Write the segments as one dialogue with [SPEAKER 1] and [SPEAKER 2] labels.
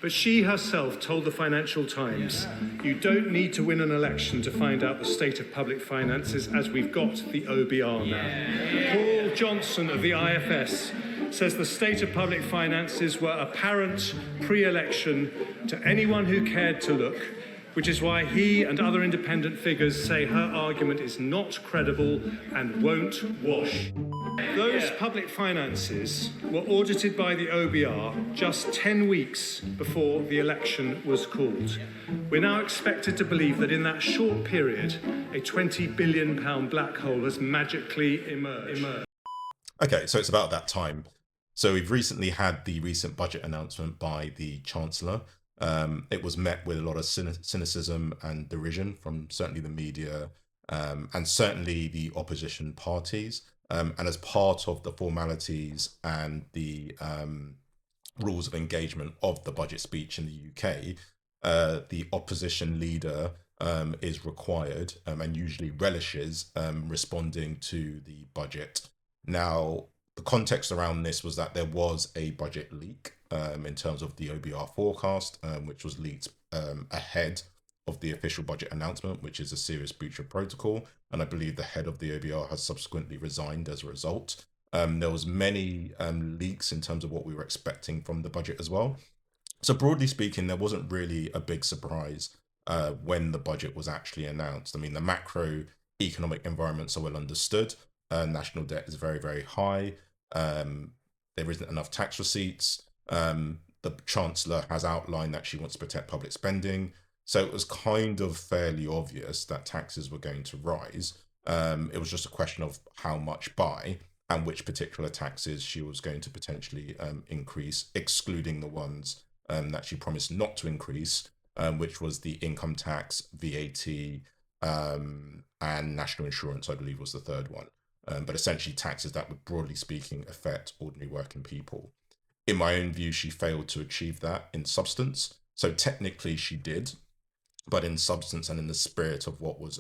[SPEAKER 1] But she herself told the Financial Times, you don't need to win an election to find out the state of public finances, as we've got the OBR now. Paul Johnson of the IFS says the state of public finances were apparent pre-election to anyone who cared to look, which is why he and other independent figures say her argument is not credible and won't wash. Those public finances were audited by the OBR just 10 weeks before the election was called. We're now expected to believe that in that short period, a £20 billion black hole has magically emerged.
[SPEAKER 2] Okay, so it's about that time. So we've recently had the recent budget announcement by the Chancellor. It was met with a lot of cynicism and derision from certainly the media and certainly the opposition parties. And as part of the formalities and the rules of engagement of the budget speech in the UK, the opposition leader is required and usually relishes responding to the budget. Now, the context around this was that there was a budget leak in terms of the OBR forecast, which was leaked ahead of the official budget announcement, which is a serious breach of protocol. And I believe the head of the OBR has subsequently resigned as a result. There was many leaks in terms of what we were expecting from the budget as well. So broadly speaking, there wasn't really a big surprise when the budget was actually announced. I mean, the macroeconomic environments are well understood. National debt is very, very high. There isn't enough tax receipts. The Chancellor has outlined that she wants to protect public spending. So it was kind of fairly obvious that taxes were going to rise. It was just a question of how much by and which particular taxes she was going to potentially increase, excluding the ones that she promised not to increase, which was the income tax, VAT, and national insurance, I believe was the third one. But essentially taxes that would, broadly speaking, affect ordinary working people. In my own view, she failed to achieve that in substance. So technically she did, but in substance and in the spirit of what was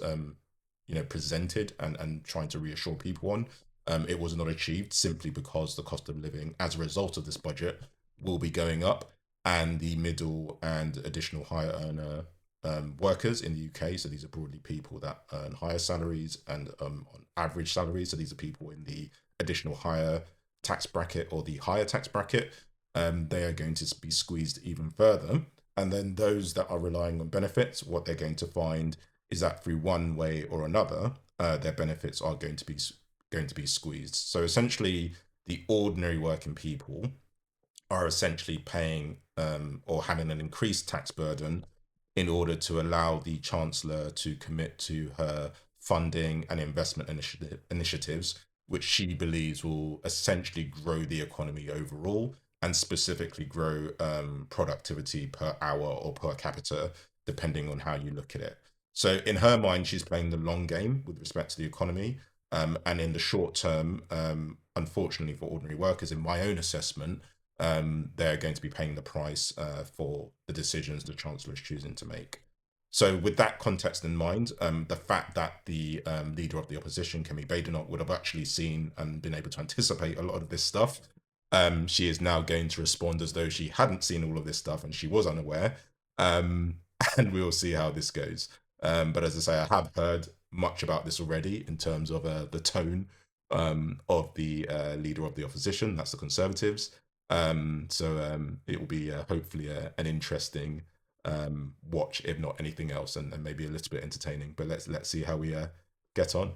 [SPEAKER 2] presented and trying to reassure people on, it was not achieved simply because the cost of living as a result of this budget will be going up, and the middle and additional higher earner workers in the UK, so these are broadly people that earn higher salaries and on average salaries, so these are people in the additional higher tax bracket or the higher tax bracket, they are going to be squeezed even further. And then those that are relying on benefits, what they're going to find is that through one way or another, their benefits are going to be squeezed. So essentially, the ordinary working people are essentially paying or having an increased tax burden in order to allow the Chancellor to commit to her funding and investment initiatives, which she believes will essentially grow the economy overall and specifically grow productivity per hour or per capita, depending on how you look at it. So in her mind, she's playing the long game with respect to the economy. And in the short term, unfortunately for ordinary workers, in my own assessment, they're going to be paying the price for the decisions the Chancellor is choosing to make. So with that context in mind, the fact that the leader of the opposition, Kemi Badenoch, would have actually seen and been able to anticipate a lot of this stuff, she is now going to respond as though she hadn't seen all of this stuff and she was unaware. And we'll see how this goes. But as I say, I have heard much about this already in terms of the tone of the leader of the opposition, that's the Conservatives. So it will be hopefully an interesting watch, if not anything else, and maybe a little bit entertaining. But let's see how we get on.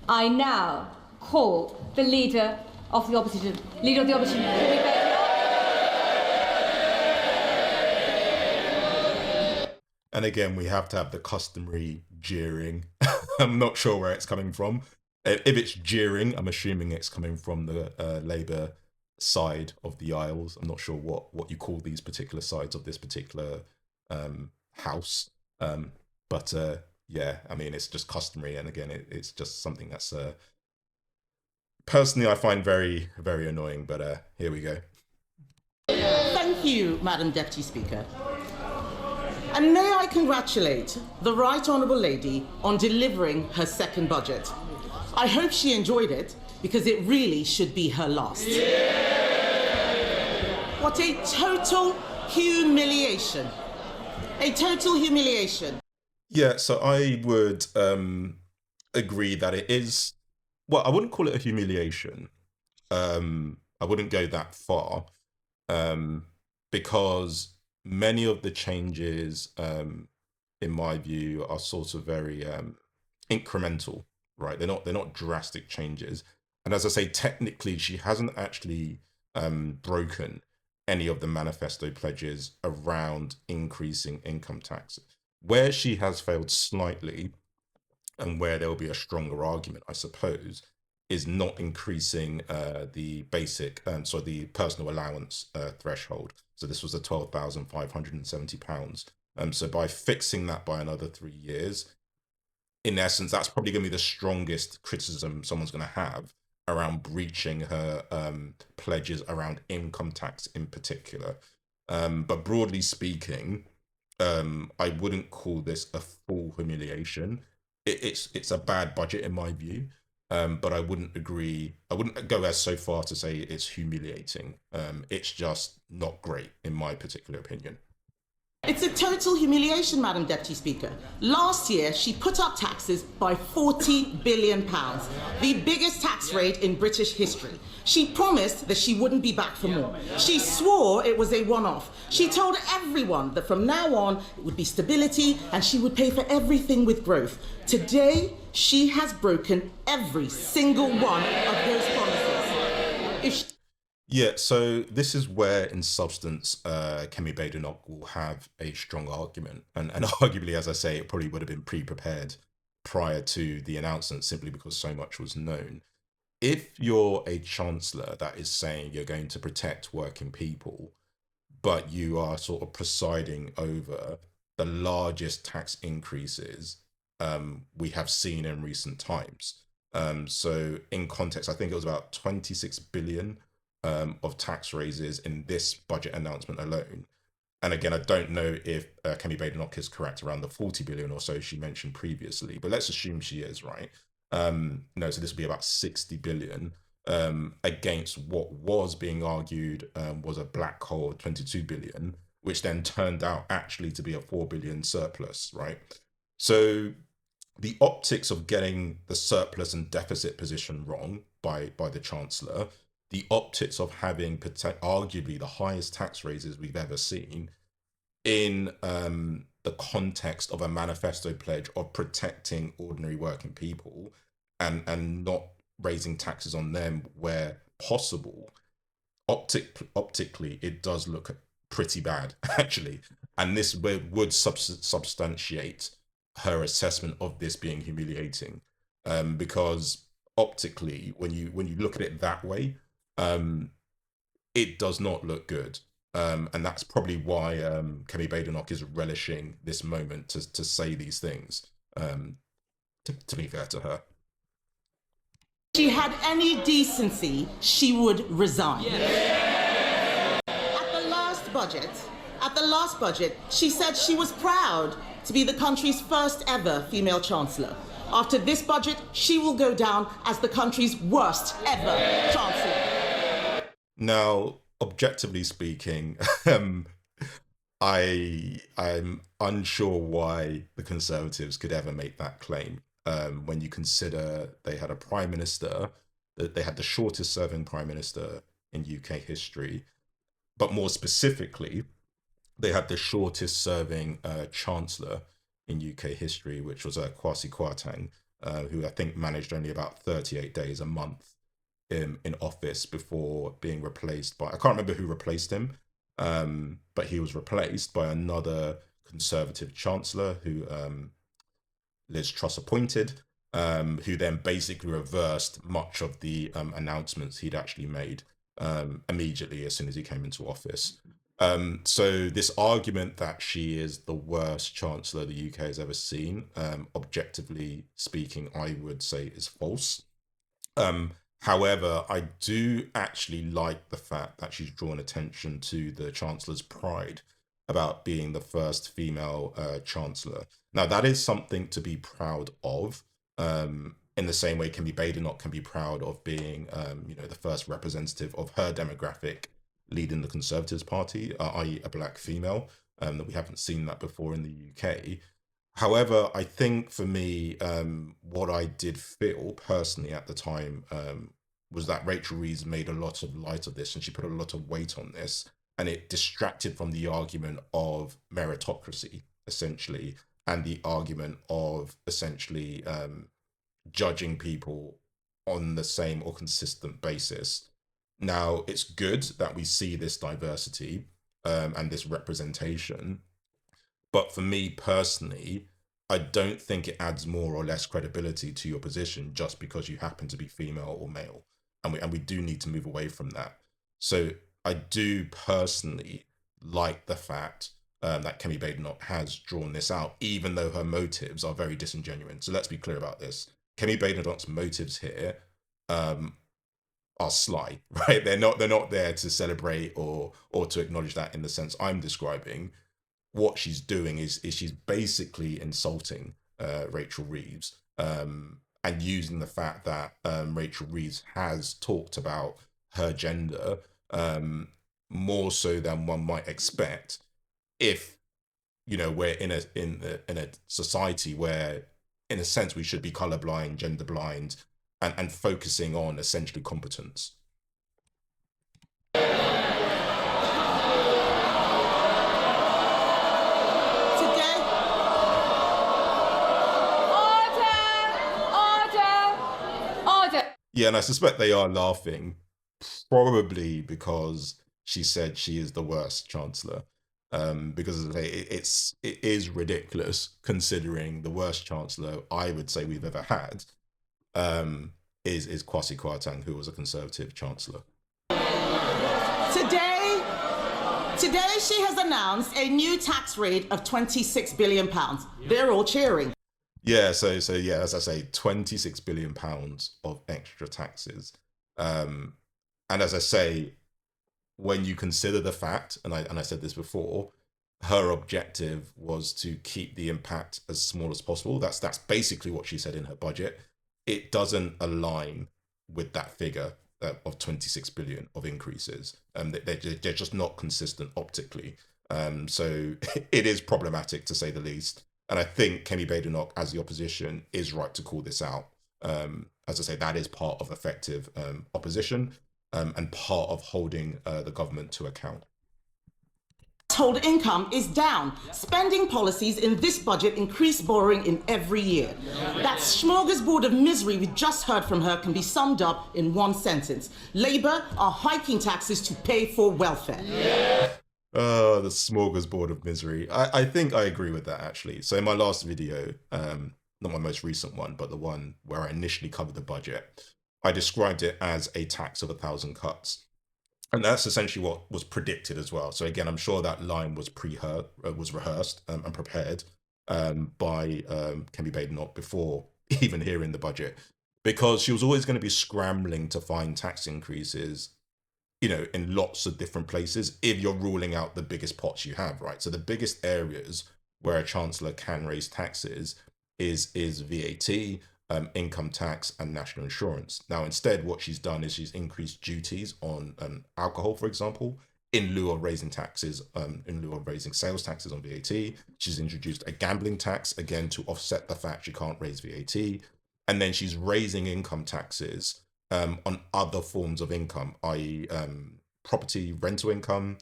[SPEAKER 3] I now call the leader of the opposition. Leader of the opposition.
[SPEAKER 2] And again, we have to have the customary jeering. I'm not sure where it's coming from. If it's jeering, I'm assuming it's coming from the Labour side of the aisles. I'm not sure what you call these particular sides of this particular house. But yeah, I mean, it's just customary. And again, it's just something that's personally I find very, very annoying. But here we go.
[SPEAKER 4] Thank you, Madam Deputy Speaker. And may I congratulate the Right Honourable Lady on delivering her second budget. I hope she enjoyed it, because it really should be her last. Yeah. but a total humiliation. A total humiliation.
[SPEAKER 2] Yeah, so I would agree that it is, well, I wouldn't call it a humiliation. I wouldn't go that far, because many of the changes, in my view, are sort of very incremental, right? They're not drastic changes. And as I say, technically, she hasn't actually broken any of the manifesto pledges around increasing income tax. Where she has failed slightly, and where there will be a stronger argument, I suppose, is not increasing the basic, so the personal allowance threshold. So this was a £12,570. So by fixing that by another 3 years, in essence, that's probably going to be the strongest criticism someone's going to have around breaching her pledges around income tax in particular. But broadly speaking, I wouldn't call this a full humiliation. It's a bad budget in my view, but I wouldn't go as so far to say it's humiliating. It's just not great in my particular opinion.
[SPEAKER 4] It's a total humiliation, Madam Deputy Speaker. Last year, she put up taxes by £40 billion, the biggest tax rate in British history. She promised that she wouldn't be back for more. She swore it was a one-off. She told everyone that from now on, it would be stability and she would pay for everything with growth. Today, she has broken every single one of those promises.
[SPEAKER 2] Yeah, so this is where, in substance, Kemi Badenoch will have a strong argument. And arguably, as I say, it probably would have been pre-prepared prior to the announcement, simply because so much was known. If you're a chancellor that is saying you're going to protect working people, but you are sort of presiding over the largest tax increases we have seen in recent times. So in context, I think it was about 26 billion of tax raises in this budget announcement alone. And again, I don't know if Kemi Badenoch is correct around the 40 billion or so she mentioned previously, but let's assume she is, right? No, so this will be about 60 billion against what was being argued was a black hole, 22 billion, which then turned out actually to be a 4 billion surplus, right? So the optics of getting the surplus and deficit position wrong by the Chancellor, the optics of having arguably the highest tax raises we've ever seen in the context of a manifesto pledge of protecting ordinary working people and not raising taxes on them where possible, optically, it does look pretty bad, actually. And this would substantiate her assessment of this being humiliating, because optically, when you look at it that way, it does not look good. And that's probably why Kemi Badenoch is relishing this moment to say these things, to be fair to her.
[SPEAKER 4] If she had any decency, she would resign. Yes. At the last budget, she said she was proud to be the country's first ever female chancellor. After this budget, she will go down as the country's worst ever chancellor.
[SPEAKER 2] Now, objectively speaking, I'm unsure why the Conservatives could ever make that claim. When you consider they had a prime minister, they had the shortest serving prime minister in UK history, but more specifically, they had the shortest serving chancellor in UK history, which was Kwasi Kwarteng, who I think managed only about 38 days a month in office before being replaced by, I can't remember who replaced him, but he was replaced by another Conservative chancellor who Liz Truss appointed, who then basically reversed much of the announcements he'd actually made immediately as soon as he came into office. So this argument that she is the worst chancellor the UK has ever seen, objectively speaking, I would say is false. However, I do actually like the fact that she's drawn attention to the Chancellor's pride about being the first female Chancellor. Now, that is something to be proud of, in the same way Kemi Badenoch can be proud of being the first representative of her demographic leading the Conservatives Party, i.e. a black female, that we haven't seen that before in the UK. However, I think for me, what I did feel personally at the time was that Rachel Reeves made a lot of light of this, and she put a lot of weight on this, and it distracted from the argument of meritocracy, essentially, and the argument of essentially judging people on the same or consistent basis. Now, it's good that we see this diversity and this representation, but for me personally, I don't think it adds more or less credibility to your position just because you happen to be female or male. And we do need to move away from that. So I do personally like the fact that Kemi Badenoch has drawn this out, even though her motives are very disingenuous. So let's be clear about this. Kemi Badenoch's motives here are sly, right? They're not there to celebrate or to acknowledge that in the sense I'm describing. What she's doing is she's basically insulting Rachel Reeves and using the fact that Rachel Reeves has talked about her gender more so than one might expect if, you know, we're in a society where, in a sense, we should be colorblind, gender blind, and focusing on essentially competence. Yeah, and I suspect they are laughing, probably because she said she is the worst chancellor. Because as I say, it is ridiculous considering the worst chancellor I would say we've ever had is Kwasi Kwarteng, who was a Conservative chancellor.
[SPEAKER 4] Today she has announced a new tax rate of £26 billion. They're all cheering.
[SPEAKER 2] Yeah, so yeah, as I say, £26 billion of extra taxes. And as I say, when you consider the fact, and I said this before, her objective was to keep the impact as small as possible. That's basically what she said in her budget. It doesn't align with that figure of 26 billion of increases. They're just not consistent optically. So it is problematic to say the least. And I think Kemi Badenoch, as the opposition, is right to call this out. As I say, that is part of effective opposition and part of holding the government to account.
[SPEAKER 4] Household income is down. Spending policies in this budget increase borrowing in every year. That smorgasbord of misery we just heard from her can be summed up in one sentence. Labour are hiking taxes to pay for welfare.
[SPEAKER 2] The smorgasbord of misery. I think I agree with that, actually. So in my last video, not my most recent one, but the one where I initially covered the budget, I described it as a tax of 1,000 cuts. And that's essentially what was predicted as well. So again, I'm sure that line was rehearsed and prepared by Kemi Badenoch before even hearing the budget, because she was always going to be scrambling to find tax increases, you know, in lots of different places if you're ruling out the biggest pots you have, right? So the biggest areas where a chancellor can raise taxes is VAT, income tax and national insurance. Now, instead, what she's done is she's increased duties on alcohol, for example, in lieu of raising taxes, in lieu of raising sales taxes on VAT. She's introduced a gambling tax, again, to offset the fact she can't raise VAT. And then she's raising income taxes on other forms of income, i.e. Property, rental income,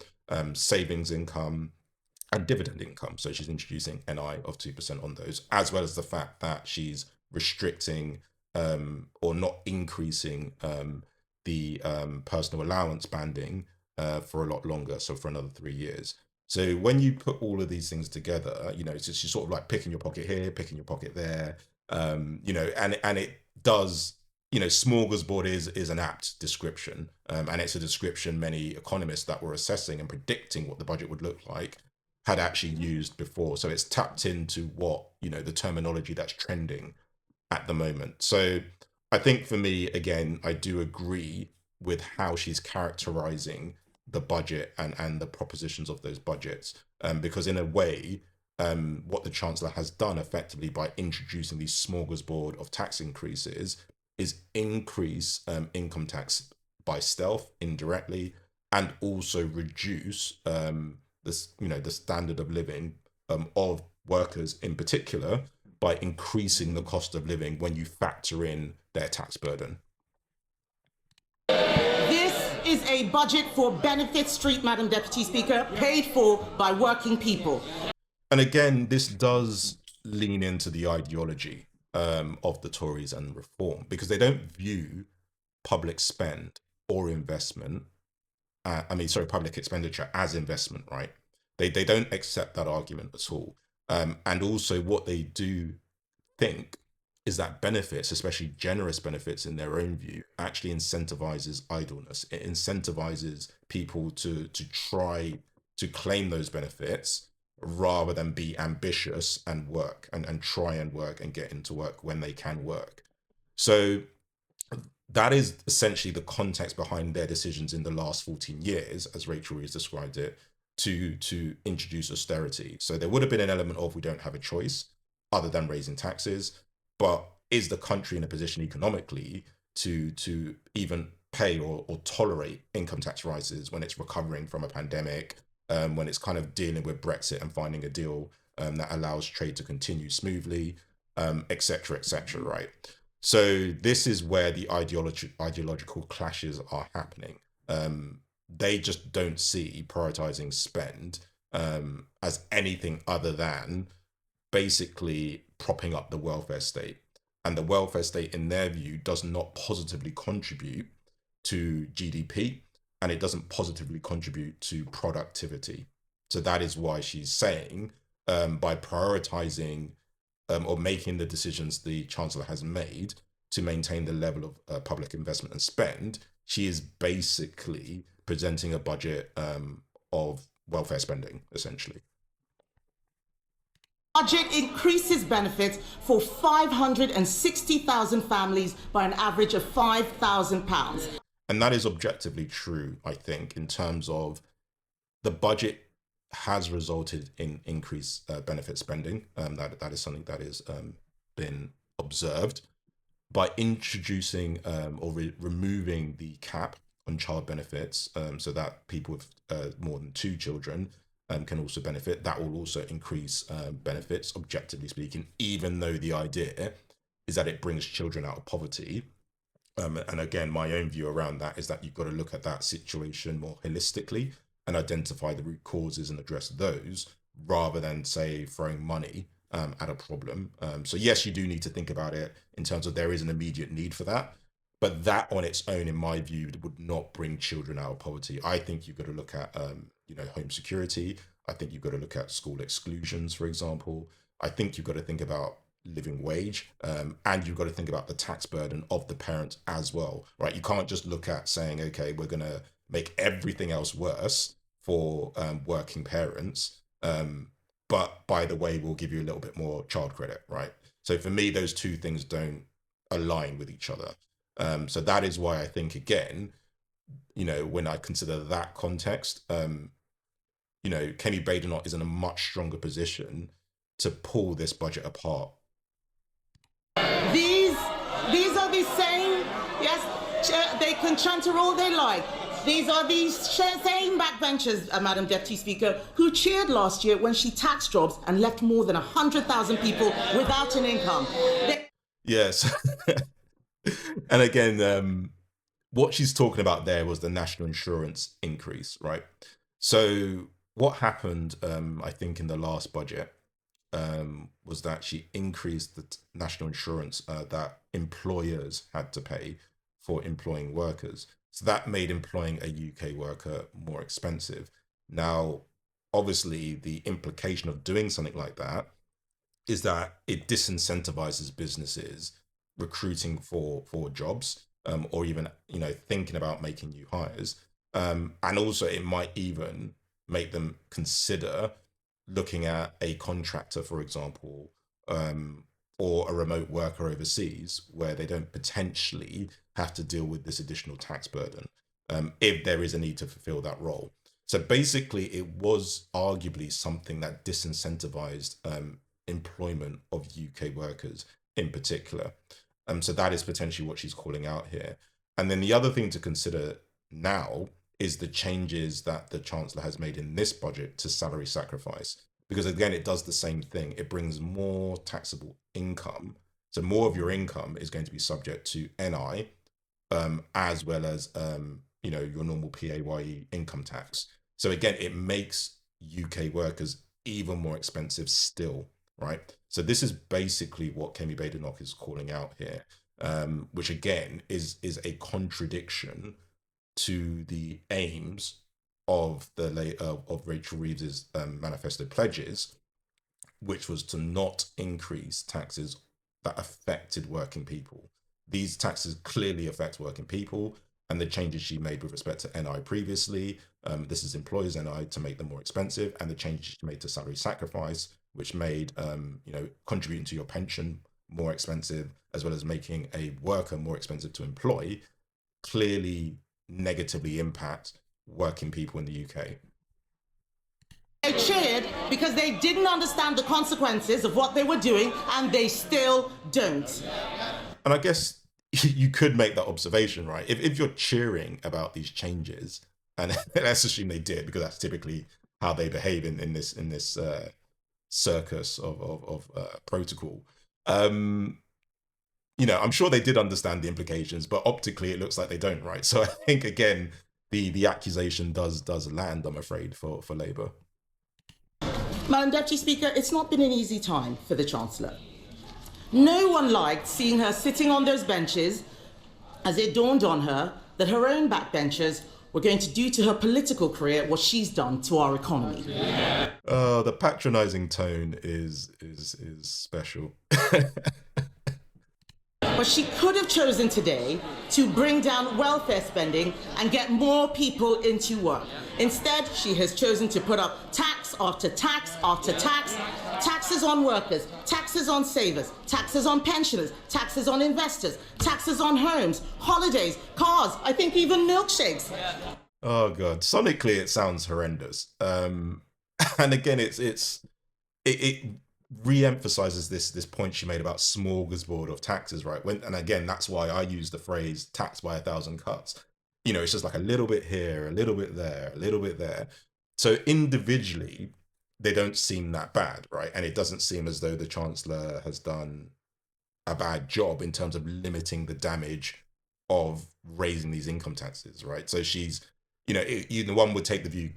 [SPEAKER 2] savings income, and dividend income. So she's introducing NI of 2% on those, as well as the fact that she's restricting or not increasing the personal allowance banding for a lot longer, so for another 3 years. So when you put all of these things together, you know, it's just sort of like picking your pocket here, picking your pocket there, you know, and it does, you know, smorgasbord is an apt description, and it's a description many economists that were assessing and predicting what the budget would look like had actually used before. So it's tapped into what, you know, the terminology that's trending at the moment. So I think for me, again, I do agree with how she's characterizing the budget and the propositions of those budgets, because in a way, what the Chancellor has done effectively by introducing these smorgasbord of tax increases is increase income tax by stealth, indirectly, and also reduce the standard of living of workers in particular by increasing the cost of living when you factor in their tax burden.
[SPEAKER 4] This is a budget for Benefit Street, Madam Deputy Speaker, paid for by working people.
[SPEAKER 2] And again, this does lean into the ideology of the Tories and reform, because they don't view public spend or investment, public expenditure as investment, right? They don't accept that argument at all. And also what they do think is that benefits, especially generous benefits in their own view, actually incentivizes idleness. It incentivizes people to try to claim those benefits rather than be ambitious and work and try and work and get into work when they can work. So that is essentially the context behind their decisions in the last 14 years, as Rachel has described it, to introduce austerity. So there would have been an element of we don't have a choice other than raising taxes, but is the country in a position economically to even pay or tolerate income tax rises when it's recovering from a pandemic, when it's kind of dealing with Brexit and finding a deal that allows trade to continue smoothly, et cetera, right? So this is where the ideological clashes are happening. They just don't see prioritizing spend as anything other than basically propping up the welfare state. And the welfare state, in their view, does not positively contribute to GDP, and it doesn't positively contribute to productivity. So that is why she's saying by prioritizing or making the decisions the Chancellor has made to maintain the level of public investment and spend, she is basically presenting a budget of welfare spending, essentially.
[SPEAKER 4] Budget increases benefits for 560,000 families by an average of £5,000.
[SPEAKER 2] And that is objectively true, I think, in terms of the budget has resulted in increased benefit spending. That is something that has been observed. By introducing or removing the cap on child benefits so that people with more than 2 children can also benefit, that will also increase benefits, objectively speaking, even though the idea is that it brings children out of poverty. And again, my own view around that is that you've got to look at that situation more holistically and identify the root causes and address those rather than, say, throwing money at a problem. So yes, you do need to think about it in terms of there is an immediate need for that, but that on its own, in my view, would not bring children out of poverty. I think you've got to look at home security. I think you've got to look at school exclusions, for example. I think you've got to think about living wage, and you've got to think about the tax burden of the parents as well, right? You can't just look at saying, okay, we're going to make everything else worse for working parents, but by the way, we'll give you a little bit more child credit, right? So for me, those two things don't align with each other. So that is why I think, again, when I consider that context, Kemi Badenoch is in a much stronger position to pull this budget apart.
[SPEAKER 4] These are the same, yes, they can chanter all they like. These are these same backbenchers, Madam Deputy Speaker, who cheered last year when she taxed jobs and left more than 100,000 people without an income.
[SPEAKER 2] Yes. And again, what she's talking about there was the national insurance increase, right? So what happened, I think, in the last budget was that she increased the national insurance that employers had to pay for employing workers. So that made employing a UK worker more expensive. Now, obviously, the implication of doing something like that is that it disincentivizes businesses recruiting for jobs, or even thinking about making new hires, and also it might even make them consider looking at a contractor, for example, or a remote worker overseas, where they don't potentially have to deal with this additional tax burden if there is a need to fulfill that role. So basically, it was arguably something that disincentivized employment of UK workers in particular. So that is potentially what she's calling out here. And then the other thing to consider now is the changes that the Chancellor has made in this budget to salary sacrifice. Because again, it does the same thing. It brings more taxable income. So more of your income is going to be subject to NI, as well as your normal PAYE income tax. So again, it makes UK workers even more expensive still, right? So this is basically what Kemi Badenoch is calling out here, which again is a contradiction to the aims of of Rachel Reeves's manifesto pledges, which was to not increase taxes that affected working people. These taxes clearly affect working people, and the changes she made with respect to NI previously, this is employers' NI to make them more expensive, and the changes she made to salary sacrifice, which made contributing to your pension more expensive, as well as making a worker more expensive to employ, clearly negatively impact working people in the UK.
[SPEAKER 4] They cheered because they didn't understand the consequences of what they were doing, and they still don't.
[SPEAKER 2] And I guess you could make that observation, right? If you're cheering about these changes, and let's assume they did, because that's typically how they behave in this circus of protocol. I'm sure they did understand the implications, but optically it looks like they don't, right? So I think again, the accusation does land, I'm afraid, for Labour.
[SPEAKER 4] Madam Deputy Speaker, it's not been an easy time for the Chancellor. No one liked seeing her sitting on those benches as it dawned on her that her own backbenchers were going to do to her political career what she's done to our economy.
[SPEAKER 2] The patronising tone is special.
[SPEAKER 4] But she could have chosen today to bring down welfare spending and get more people into work. Instead, she has chosen to put up tax after tax after tax, taxes on workers, taxes on savers, taxes on pensioners, taxes on investors, taxes on homes, holidays, cars, I think even milkshakes.
[SPEAKER 2] Oh God, sonically it sounds horrendous. And again, it re-emphasizes this point she made about smorgasbord of taxes, right? And again, that's why I use the phrase tax by 1,000 cuts. It's just like a little bit here, a little bit there, a little bit there. So individually, they don't seem that bad, right? And it doesn't seem as though the Chancellor has done a bad job in terms of limiting the damage of raising these income taxes, right? So she's, one could take the view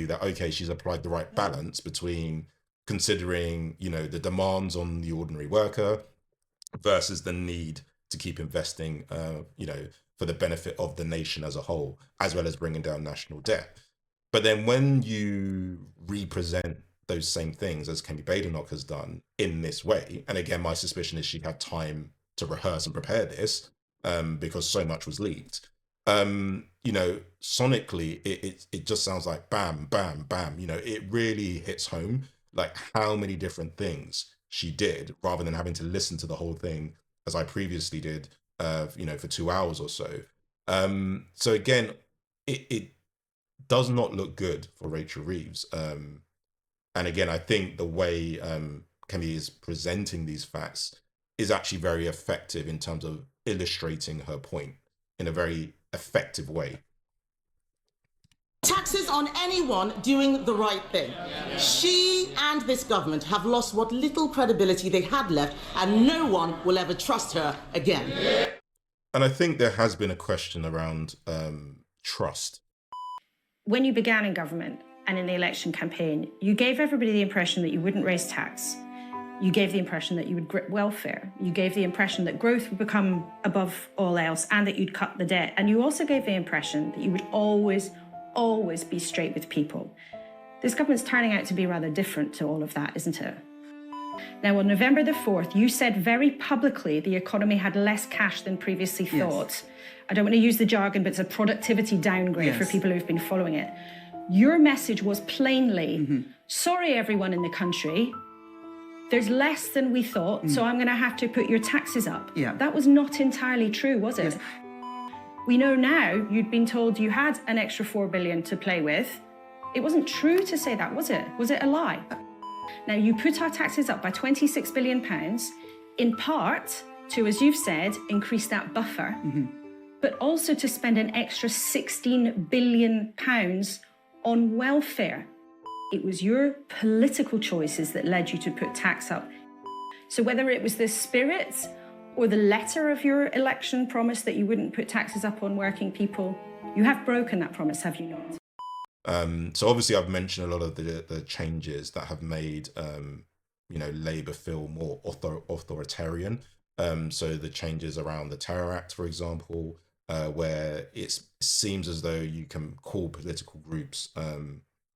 [SPEAKER 2] that, okay, she's applied the right balance between considering, the demands on the ordinary worker versus the need to keep investing, for the benefit of the nation as a whole, as well as bringing down national debt. But then when you represent those same things as Kemi Badenoch has done in this way, and again, my suspicion is she had time to rehearse and prepare this because so much was leaked. Sonically, it just sounds like bam, bam, bam. It really hits home, like how many different things she did, rather than having to listen to the whole thing as I previously did, for 2 hours or so. So again, it does not look good for Rachel Reeves. And again, I think the way Kemi is presenting these facts is actually very effective in terms of illustrating her point in a very effective way.
[SPEAKER 4] Taxes on anyone doing the right thing. She and this government have lost what little credibility they had left, and no one will ever trust her again.
[SPEAKER 2] And I think there has been a question around trust.
[SPEAKER 5] When you began in government and in the election campaign, you gave everybody the impression that you wouldn't raise tax. You gave the impression that you would grip welfare. You gave the impression that growth would become above all else and that you'd cut the debt. And you also gave the impression that you would always be straight with people. This government's turning out to be rather different to all of that, isn't it? Now, on November the 4th, you said very publicly the economy had less cash than previously thought. Yes. I don't want to use the jargon, but it's a productivity downgrade for people who've been following it. Your message was plainly, sorry, everyone in the country, there's less than we thought, so I'm going to have to put your taxes up. Yeah. That was not entirely true, was it? Yes. We know now you'd been told you had an extra 4 billion to play with. It wasn't true to say that, was it? Was it a lie? Now, you put our taxes up by £26 billion, in part to, as you've said, increase that buffer. but also to spend an extra £16 billion on welfare. It was your political choices that led you to put tax up. So whether it was the spirit or the letter of your election promise that you wouldn't put taxes up on working people, you have broken that promise, have you not?
[SPEAKER 2] So obviously I've mentioned a lot of the changes that have made, Labour feel more authoritarian. So the changes around the Terror Act, for example, where it seems as though you can call political groups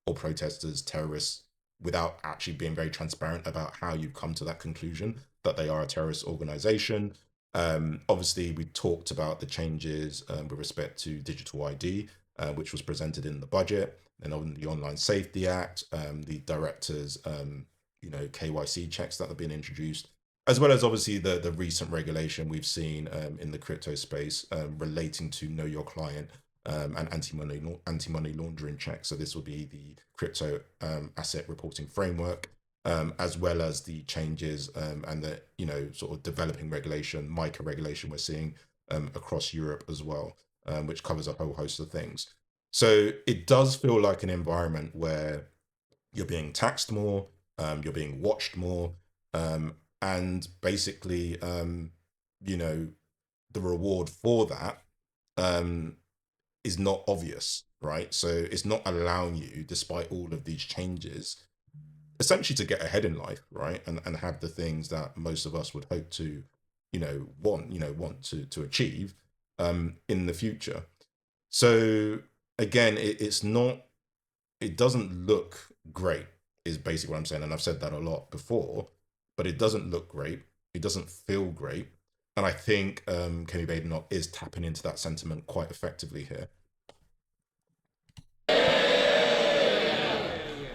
[SPEAKER 2] or protesters terrorists without actually being very transparent about how you've come to that conclusion that they are a terrorist organization. Obviously, we talked about the changes with respect to digital ID, which was presented in the budget, and on the Online Safety Act, the directors, KYC checks that have been introduced, as well as obviously the recent regulation we've seen in the crypto space relating to Know Your Client and anti-money laundering checks. So this will be the crypto asset reporting framework, as well as the changes and the sort of developing regulation, MiCA regulation we're seeing across Europe as well, which covers a whole host of things. So it does feel like an environment where you're being taxed more, you're being watched more, and basically, the reward for that is not obvious, right? So it's not allowing you, despite all of these changes, essentially to get ahead in life, right? And have the things that most of us would hope to, want to achieve in the future. So again, it doesn't look great, is basically what I'm saying. And I've said that a lot before, but it doesn't look great. It doesn't feel great. And I think Kemi Badenoch is tapping into that sentiment quite effectively here.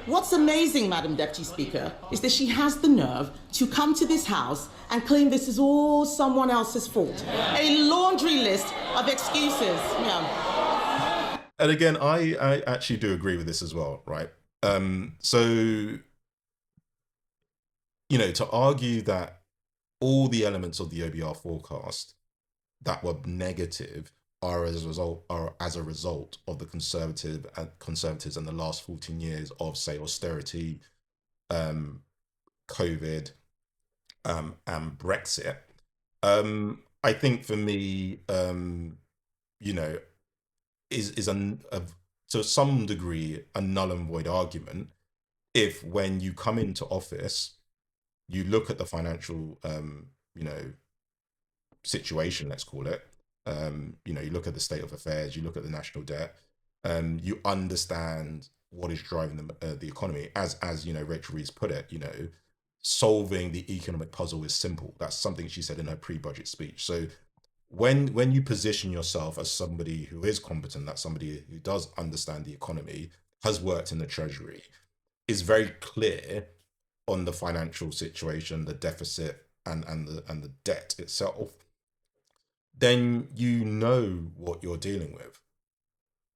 [SPEAKER 4] What's amazing, Madam Deputy Speaker, is that she has the nerve to come to this House and claim this is all someone else's fault. A laundry list of excuses. Yeah.
[SPEAKER 2] And again, I actually do agree with this as well, right? So, to argue that all the elements of the OBR forecast that were negative are as a result of the Conservatives and the last 14 years of, say, austerity, COVID, and Brexit. I think for me, is to some degree a null and void argument if, when you come into office, you look at the financial, situation, let's call it. You look at the state of affairs, you look at the national debt, you understand what is driving the economy. As Rachel Reeves put it, solving the economic puzzle is simple. That's something she said in her pre-budget speech. So when you position yourself as somebody who is competent, that's somebody who does understand the economy, has worked in the Treasury, is very clear on the financial situation, the deficit, and the debt itself, then you know what you're dealing with.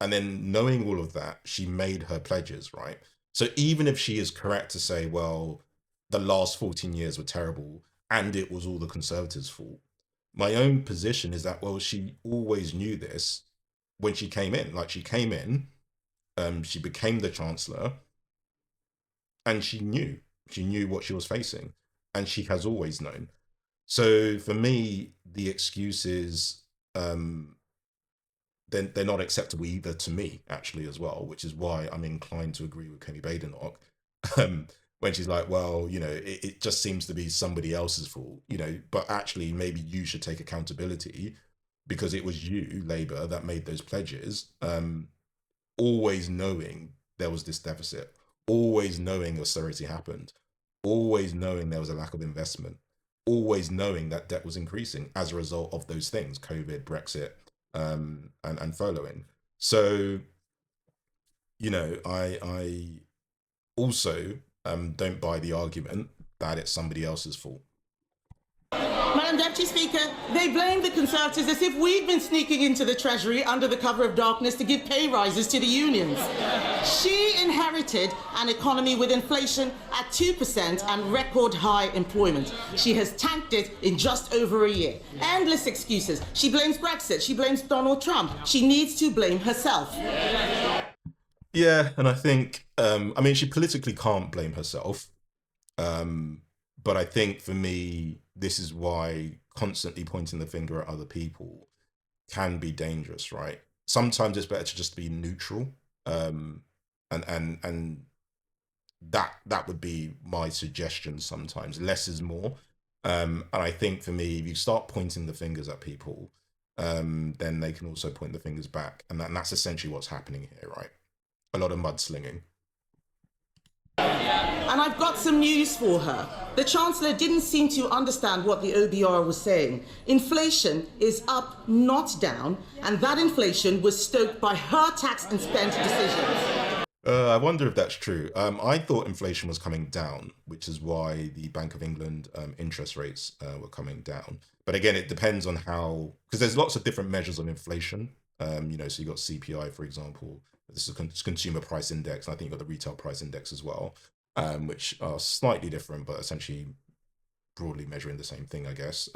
[SPEAKER 2] And then knowing all of that, she made her pledges, right? So even if she is correct to say, well, the last 14 years were terrible and it was all the Conservatives' fault, my own position is that, well, she always knew this when she came in. Like, she came in, she became the Chancellor, and she knew what she was facing, and she has always known. So for me, the excuses, they're not acceptable either to me, actually, as well, which is why I'm inclined to agree with Kemi Badenoch when she's like, well, it just seems to be somebody else's fault, but actually maybe you should take accountability because it was you, Labour, that made those pledges, always knowing there was this deficit, always knowing austerity happened, always knowing there was a lack of investment, always knowing that debt was increasing as a result of those things, COVID, Brexit, and furloughing. So, I also don't buy the argument that it's somebody else's fault.
[SPEAKER 4] Madam Deputy Speaker, they blame the Conservatives as if we've been sneaking into the Treasury under the cover of darkness to give pay rises to the unions. She She inherited an economy with inflation at 2% and record high employment. She has tanked it in just over a year. Endless excuses. She blames Brexit. She blames Donald Trump. She needs to blame herself.
[SPEAKER 2] Yeah, and I think, I mean, she politically can't blame herself. But I think for me, this is why constantly pointing the finger at other people can be dangerous, right? Sometimes it's better to just be neutral. And that would be my suggestion sometimes. Less is more. And I think for me, if you start pointing the fingers at people, then they can also point the fingers back. And that's essentially what's happening here, right? A lot of mudslinging.
[SPEAKER 4] And I've got some news for her. The Chancellor didn't seem to understand what the OBR was saying. Inflation is up, not down, and that inflation was stoked by her tax and spend decisions.
[SPEAKER 2] I wonder if that's true. I thought inflation was coming down, which is why the Bank of England interest rates were coming down. But again, it depends on how, because there's lots of different measures of inflation. So you got CPI, for example. This is a consumer price index, and I think you got the retail price index as well, which are slightly different, but essentially broadly measuring the same thing, I guess.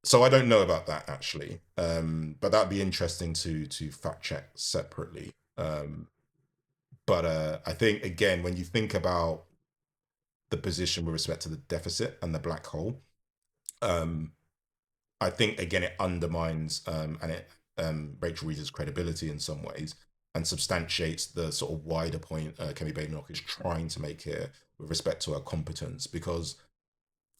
[SPEAKER 2] So I don't know about that actually, but that'd be interesting to fact check separately. But I think, again, when you think about the position with respect to the deficit and the black hole, I think, again, it undermines Rachel Reeves' credibility in some ways and substantiates the sort of wider point Kemi Badenoch is trying to make here with respect to her competence. Because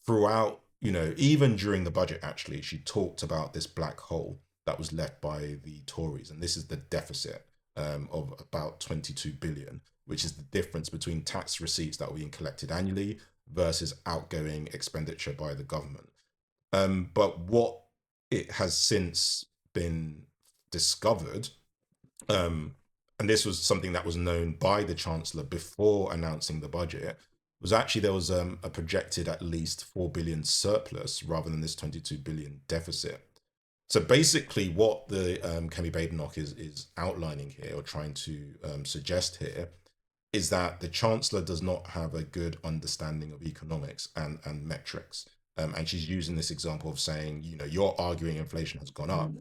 [SPEAKER 2] throughout, even during the budget, actually, she talked about this black hole that was left by the Tories. And this is the deficit of about 22 billion, which is the difference between tax receipts that were being collected annually versus outgoing expenditure by the government. But what it has since been discovered, and this was something that was known by the Chancellor before announcing the budget, was actually there was a projected at least 4 billion surplus rather than this 22 billion deficit. So basically what the Kemi Badenoch is outlining here, or trying to suggest here, is that the Chancellor does not have a good understanding of economics and metrics. And she's using this example of saying, you're arguing inflation has gone up,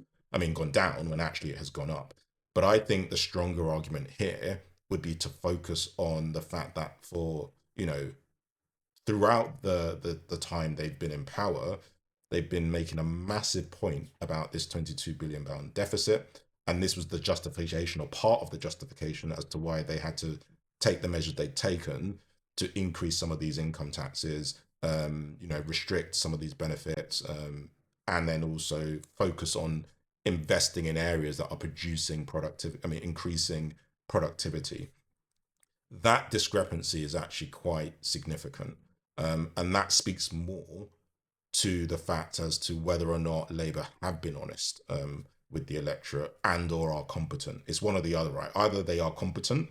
[SPEAKER 2] gone down, when actually it has gone up. But I think the stronger argument here would be to focus on the fact that for, throughout the time they've been in power, they've been making a massive point about this 22 billion pound deficit. And this was the justification, or part of the justification, as to why they had to take the measures they'd taken to increase some of these income taxes, restrict some of these benefits, and then also focus on investing in areas that are producing increasing productivity. That discrepancy is actually quite significant. And that speaks more to the fact as to whether or not Labour have been honest with the electorate and or are competent. It's one or the other, right? Either they are competent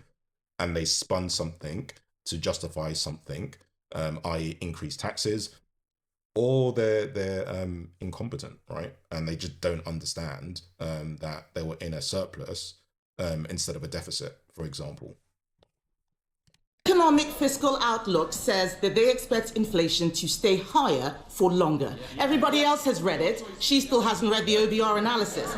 [SPEAKER 2] and they spun something to justify something, i.e. increased taxes, or they're incompetent, right? And they just don't understand that they were in a surplus instead of a deficit, for example.
[SPEAKER 4] Economic fiscal outlook says that they expect inflation to stay higher for longer. Everybody else has read it. She still hasn't read the OBR analysis.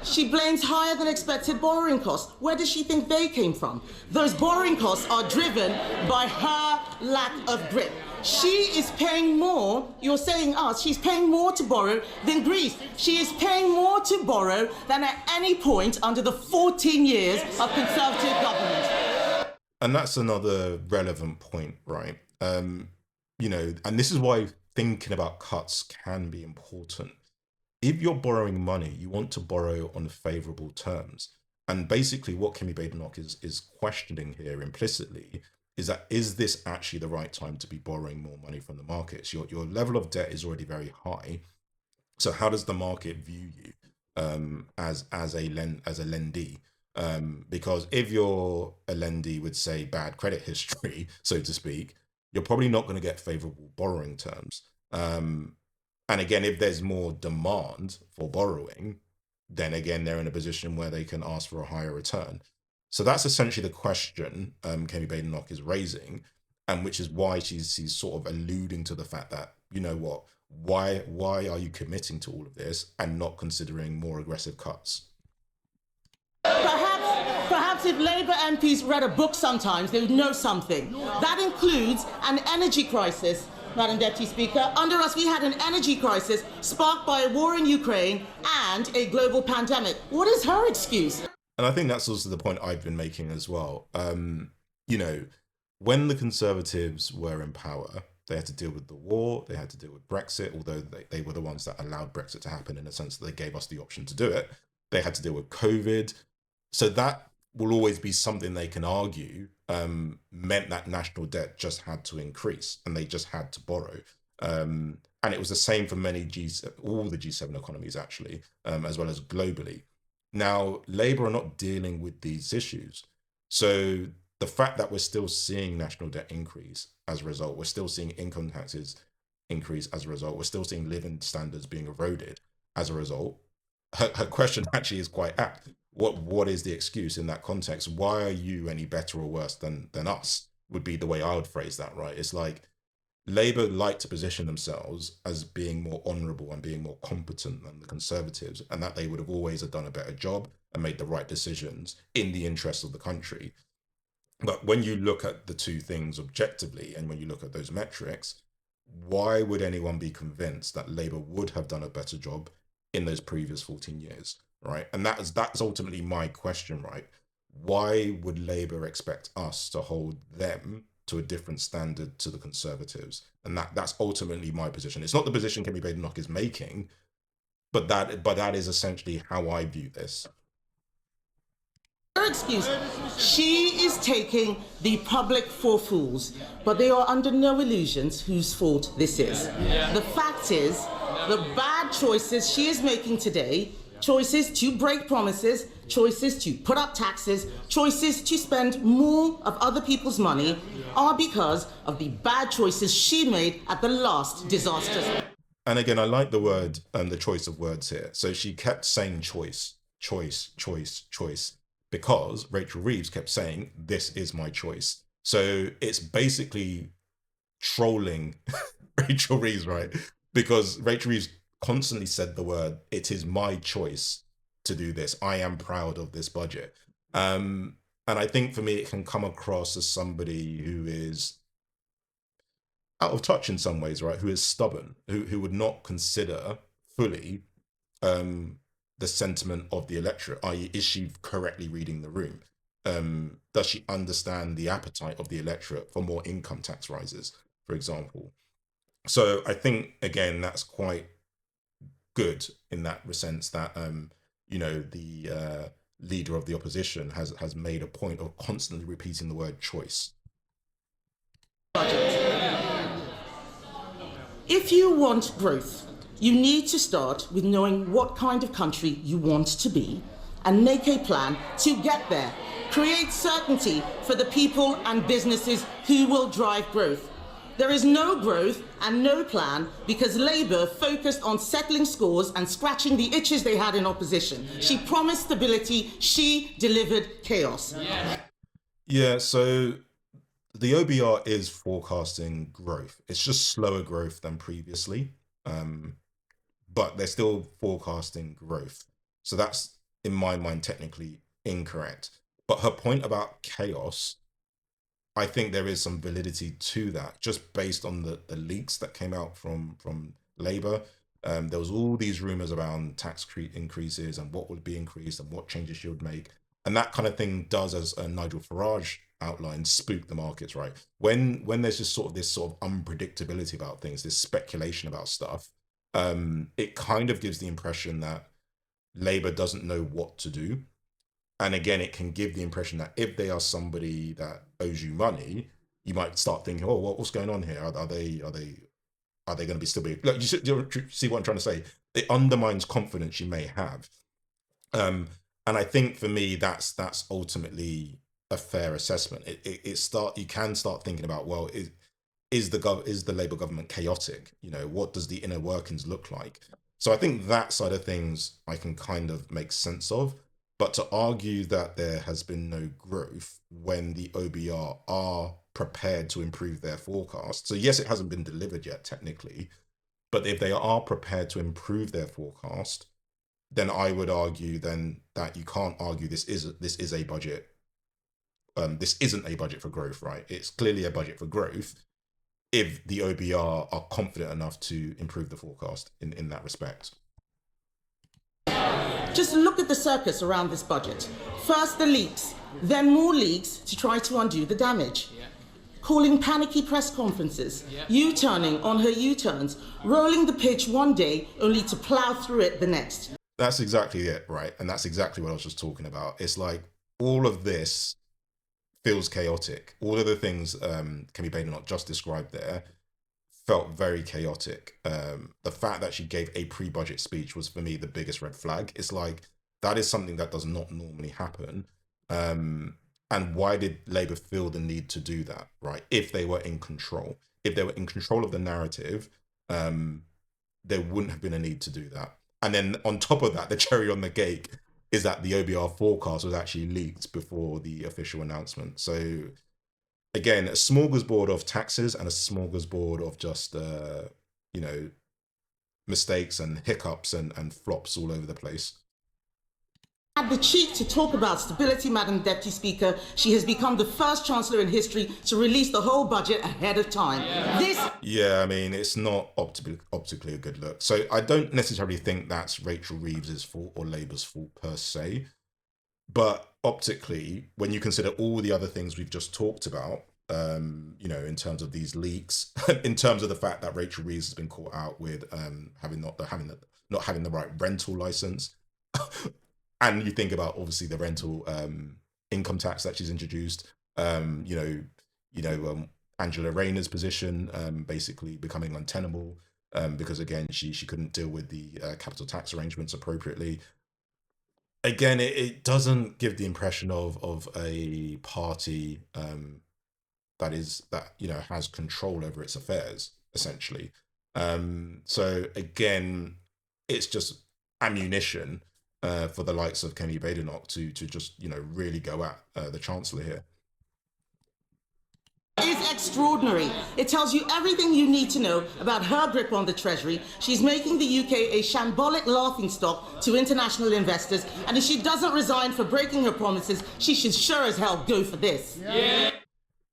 [SPEAKER 4] She blames higher than expected borrowing costs. Where does she think they came from? Those borrowing costs are driven by her lack of grip. She is paying more, you're saying us, she's paying more to borrow than Greece. She is paying more to borrow than at any point under the 14 years of Conservative government.
[SPEAKER 2] And that's another relevant point, right? And this is why thinking about cuts can be important. If you're borrowing money, you want to borrow on favourable terms. And basically what Kemi Badenoch is questioning here implicitly is that, is this actually the right time to be borrowing more money from the markets? Your level of debt is already very high. So how does the market view you as a lendee? Because if you're a lendee with, say, bad credit history, so to speak, you're probably not going to get favourable borrowing terms. And again, if there's more demand for borrowing, then again, they're in a position where they can ask for a higher return. So that's essentially the question Kemi Badenoch is raising, and which is why she's sort of alluding to the fact that, you know what, why are you committing to all of this and not considering more aggressive cuts?
[SPEAKER 4] Perhaps if Labour MPs read a book sometimes, they would know something. That includes an energy crisis, Madam Deputy Speaker. Under us, we had an energy crisis sparked by a war in Ukraine and a global pandemic. What is her excuse?
[SPEAKER 2] And I think that's also the point I've been making as well. You know, when the Conservatives were in power, they had to deal with the war, they had to deal with Brexit, although they were the ones that allowed Brexit to happen in the sense that they gave us the option to do it. They had to deal with COVID. So that will always be something they can argue meant that national debt just had to increase and they just had to borrow. And it was the same for all the G7 economies, actually, as well as globally. Now, Labour are not dealing with these issues. So the fact that we're still seeing national debt increase as a result, we're still seeing income taxes increase as a result, we're still seeing living standards being eroded as a result. Her question actually is quite apt. What is the excuse in that context? Why are you any better or worse than us, would be the way I would phrase that, right? It's like Labour like to position themselves as being more honourable and being more competent than the Conservatives, and that they would have always have done a better job and made the right decisions in the interests of the country. But when you look at the two things objectively, and when you look at those metrics, why would anyone be convinced that Labour would have done a better job in those previous 14 years, right? And that's ultimately my question, right? Why would Labour expect us to hold them to a different standard to the Conservatives? And that's ultimately my position. It's not the position Kemi Badenoch is making, but that is essentially how I view this.
[SPEAKER 4] Her excuse. She is taking the public for fools, but they are under no illusions whose fault this is. The fact is, the bad choices she is making today, choices to break promises, choices to put up taxes, choices to spend more of other people's money, are because of the bad choices she made at the last disastrous.
[SPEAKER 2] And again, I like the word and the choice of words here. So she kept saying choice, because Rachel Reeves kept saying, this is my choice. So it's basically trolling Rachel Reeves, right? Because Rachel Reeves constantly said the word, it is my choice to do this. I am proud of this budget. And I think for me, it can come across as somebody who is out of touch in some ways, right? Who is stubborn, who would not consider fully the sentiment of the electorate, i.e. is she correctly reading the room? Does she understand the appetite of the electorate for more income tax rises, for example? So I think, again, that's quite good in that sense that, you know, the leader of the opposition has made a point of constantly repeating the word choice.
[SPEAKER 4] If you want growth, you need to start with knowing what kind of country you want to be and make a plan to get there. Create certainty for the people and businesses who will drive growth. There is no growth and no plan because Labour focused on settling scores and scratching the itches they had in opposition. She promised stability, she delivered chaos.
[SPEAKER 2] Yeah, so the OBR is forecasting growth. It's just slower growth than previously, but they're still forecasting growth. So that's, in my mind, technically incorrect. But her point about chaos, I think there is some validity to that, just based on the leaks that came out from Labour. There was all these rumours around tax increases and what would be increased and what changes she would make. And that kind of thing does, as Nigel Farage outlined, spook the markets, right? When there's just this sort of unpredictability about things, this speculation about stuff, it kind of gives the impression that Labour doesn't know what to do. And again, it can give the impression that if they are somebody that owes you money, you might start thinking, oh, what's going on here? Are they going to be still be? Look, you see what I'm trying to say? It undermines confidence you may have. And I think for me, that's ultimately a fair assessment. You can start thinking about, well, is the Labour government chaotic? You know, what does the inner workings look like? So I think that side of things I can kind of make sense of. But to argue that there has been no growth when the OBR are prepared to improve their forecast. So yes, it hasn't been delivered yet technically, but if they are prepared to improve their forecast, then I would argue then that you can't argue this is a budget. This isn't a budget for growth, right? It's clearly a budget for growth if the OBR are confident enough to improve the forecast in that respect.
[SPEAKER 4] Just look at the circus around this budget. First the leaks, then more leaks to try to undo the damage. Calling panicky press conferences, U-turning on her U-turns, rolling the pitch one day only to plow through it the next.
[SPEAKER 2] That's exactly it, right? And that's exactly what I was just talking about. It's like all of this feels chaotic. All of the things Kemi Badenoch just described there felt very chaotic. The fact that she gave a pre-budget speech was, for me, the biggest red flag. It's like, that is something that does not normally happen. And why did Labour feel the need to do that, right? If they were in control. If they were in control of the narrative, there wouldn't have been a need to do that. And then on top of that, the cherry on the cake is that the OBR forecast was actually leaked before the official announcement. So again, a smorgasbord of taxes and a smorgasbord of just, mistakes and hiccups and flops all over the place.
[SPEAKER 4] Had the cheek to talk about stability, Madam Deputy Speaker. She has become the first Chancellor in history to release the whole budget ahead of time.
[SPEAKER 2] Yeah, I mean, it's not optically a good look. So I don't necessarily think that's Rachel Reeves's fault or Labour's fault per se. But optically, when you consider all the other things we've just talked about, in terms of these leaks, in terms of the fact that Rachel Reeves has been caught out with not having the right rental license, and you think about obviously the rental income tax that she's introduced, Angela Rayner's position basically becoming untenable because again she couldn't deal with the capital tax arrangements appropriately. Again, it doesn't give the impression of a party that has control over its affairs, essentially. So again, it's just ammunition for the likes of Kemi Badenoch to just really go at the Chancellor here.
[SPEAKER 4] Is extraordinary. It tells you everything you need to know about her grip on the Treasury. She's making the UK a shambolic laughingstock to international investors, and if she doesn't resign for breaking her promises, she should sure as hell go for this.
[SPEAKER 2] Yeah.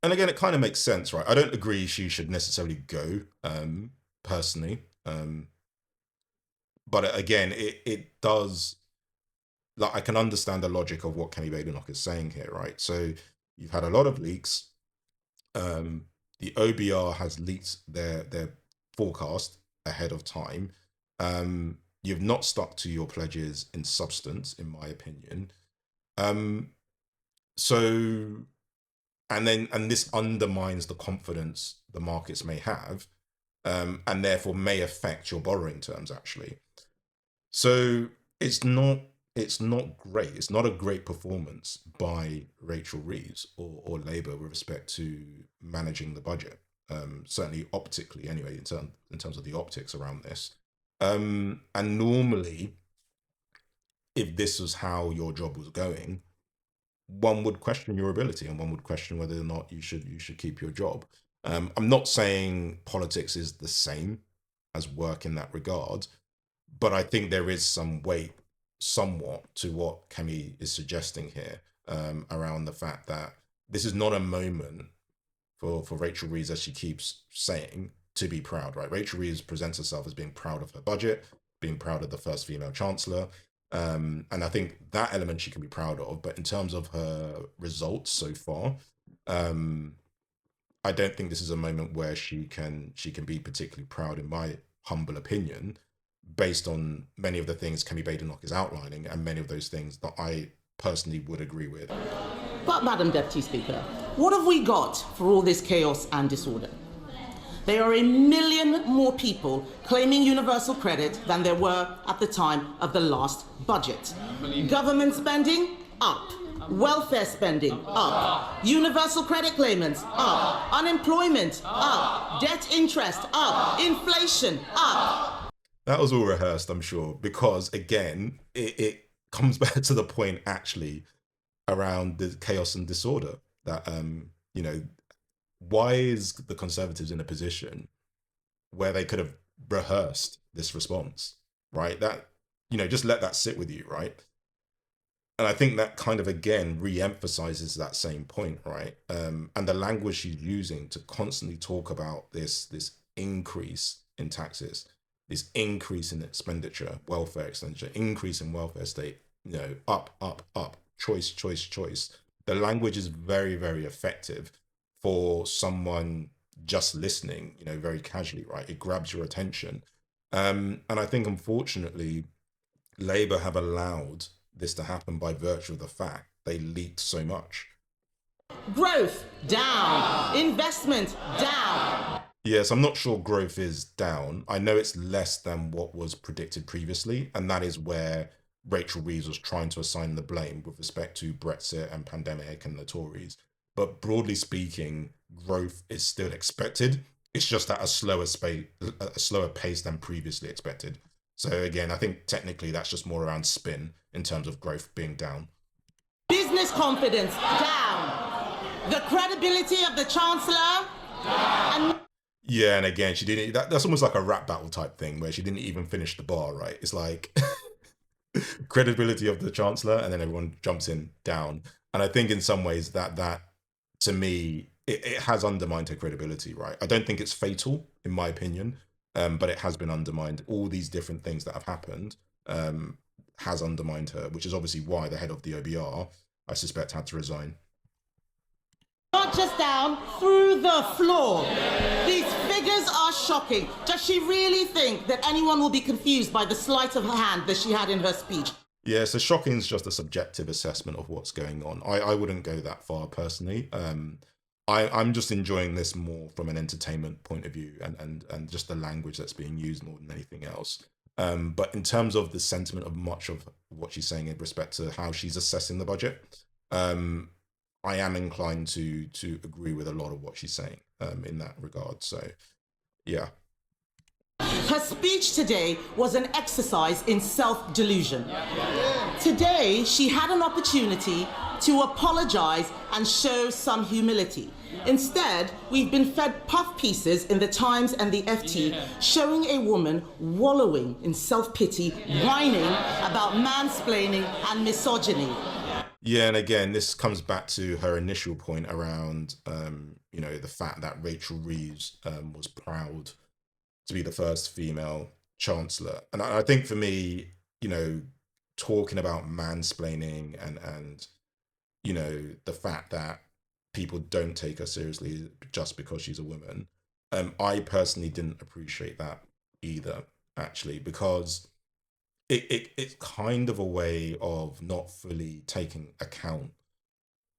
[SPEAKER 2] And again, it kind of makes sense, right? I don't agree she should necessarily go, personally. But again, it does, like, I can understand the logic of what Kemi Badenoch is saying here, right? So you've had a lot of leaks. The OBR has leaked their forecast ahead of time. You've not stuck to your pledges in substance, in my opinion. And this undermines the confidence the markets may have, and therefore may affect your borrowing terms, actually. So it's not great. It's not a great performance by Rachel Reeves or Labour with respect to managing the budget. Certainly optically, anyway, in terms of the optics around this. And normally, if this was how your job was going, one would question your ability and one would question whether or not you should keep your job. I'm not saying politics is the same as work in that regard, but I think there is some weight somewhat to what Kemi is suggesting here around the fact that this is not a moment for Rachel Reeves, as she keeps saying, to be proud, right? Rachel Reeves presents herself as being proud of her budget, being proud of the first female chancellor. And I think that element she can be proud of. But in terms of her results so far, I don't think this is a moment where she can be particularly proud, in my humble opinion, based on many of the things Kemi Badenoch is outlining and many of those things that I personally would agree with.
[SPEAKER 4] But, Madam Deputy Speaker, what have we got for all this chaos and disorder? There are 1 million more people claiming universal credit than there were at the time of the last budget. Government spending, up. Welfare spending, up. Universal credit claimants, up. Unemployment, up. Debt interest, up. Inflation, up.
[SPEAKER 2] That was all rehearsed, I'm sure, because again, comes back to the point actually around the chaos and disorder that, you know, why is the Conservatives in a position where they could have rehearsed this response, right? That, you know, just let that sit with you, right? And I think that kind of, again, re-emphasizes that same point, right? And the language she's using to constantly talk about this increase in taxes, this increase in expenditure, welfare expenditure, increase in welfare state, you know, up, choice. The language is very, very effective for someone just listening, you know, very casually, right? It grabs your attention. And I think, unfortunately, Labour have allowed this to happen by virtue of the fact they leaked so much.
[SPEAKER 4] Growth down, investment down.
[SPEAKER 2] Yes, I'm not sure growth is down. I know it's less than what was predicted previously, and that is where Rachel Reeves was trying to assign the blame with respect to Brexit and pandemic and the Tories. But broadly speaking, growth is still expected. It's just at a slower pace than previously expected. So again, I think technically that's just more around spin in terms of growth being down.
[SPEAKER 4] Business confidence down. The credibility of the Chancellor.
[SPEAKER 2] Yeah, and again, she didn't. That's almost like a rap battle type thing where she didn't even finish the bar, right? It's like credibility of the Chancellor, and then everyone jumps in down. And I think in some ways that to me, it has undermined her credibility, right? I don't think it's fatal, in my opinion, but it has been undermined. All these different things that have happened has undermined her, which is obviously why the head of the OBR, I suspect, had to resign.
[SPEAKER 4] Not just down, through the floor. These figures are shocking. Does she really think that anyone will be confused by the sleight of her hand that she had in her speech?
[SPEAKER 2] Yeah, so shocking is just a subjective assessment of what's going on. I wouldn't go that far personally. I'm just enjoying this more from an entertainment point of view and just the language that's being used more than anything else. But in terms of the sentiment of much of what she's saying in respect to how she's assessing the budget, I am inclined to agree with a lot of what she's saying in that regard. So, yeah.
[SPEAKER 4] Her speech today was an exercise in self-delusion. Today, she had an opportunity to apologize and show some humility. Instead, we've been fed puff pieces in the Times and the FT showing a woman wallowing in self-pity, whining about mansplaining and misogyny.
[SPEAKER 2] Yeah, and again, this comes back to her initial point around, you know, the fact that Rachel Reeves was proud to be the first female chancellor. And I think for me, you know, talking about mansplaining and you know, the fact that people don't take her seriously just because she's a woman, I personally didn't appreciate that either, actually, because it's kind of a way of not fully taking account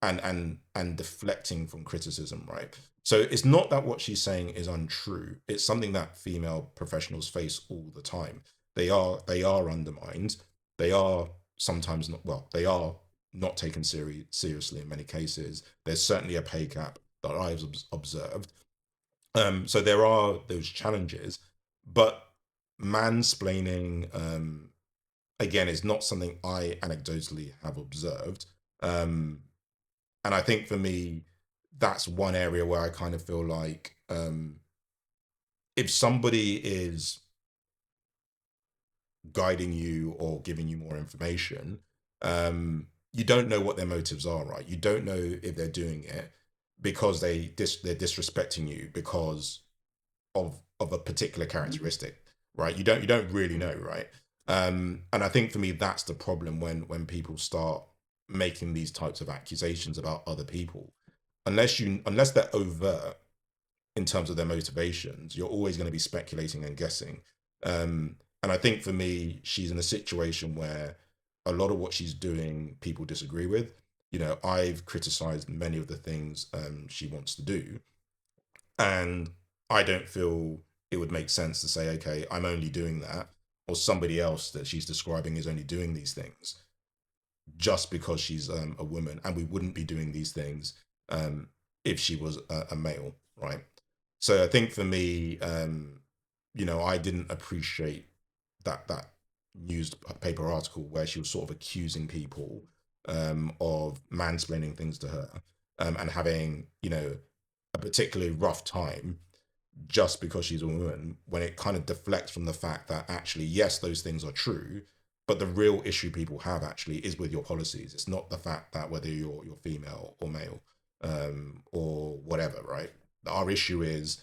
[SPEAKER 2] and deflecting from criticism, right? So it's not that what she's saying is untrue. It's something that female professionals face all the time. They are undermined. They are sometimes not, well, they are not taken seriously in many cases. There's certainly a pay gap that I've observed. So there are those challenges, but mansplaining, again, is not something I anecdotally have observed. And I think for me, that's one area where I kind of feel like if somebody is guiding you or giving you more information, you don't know what their motives are, right? You don't know if they're doing it because they're disrespecting you because of a particular characteristic, right? You don't really know, right? And I think for me, that's the problem when people start making these types of accusations about other people. Unless they're overt in terms of their motivations, you're always going to be speculating and guessing. And I think for me, she's in a situation where a lot of what she's doing, people disagree with. You know, I've criticized many of the things she wants to do. And I don't feel it would make sense to say, okay, I'm only doing that, or somebody else that she's describing is only doing these things just because she's a woman, and we wouldn't be doing these things if she was a male, right? So I think for me, you know, I didn't appreciate that newspaper article where she was sort of accusing people of mansplaining things to her and having, you know, a particularly rough time just because she's a woman, when it kind of deflects from the fact that actually, yes, those things are true, but the real issue people have actually is with your policies. It's not the fact that whether you're female or male or whatever, right? Our issue is,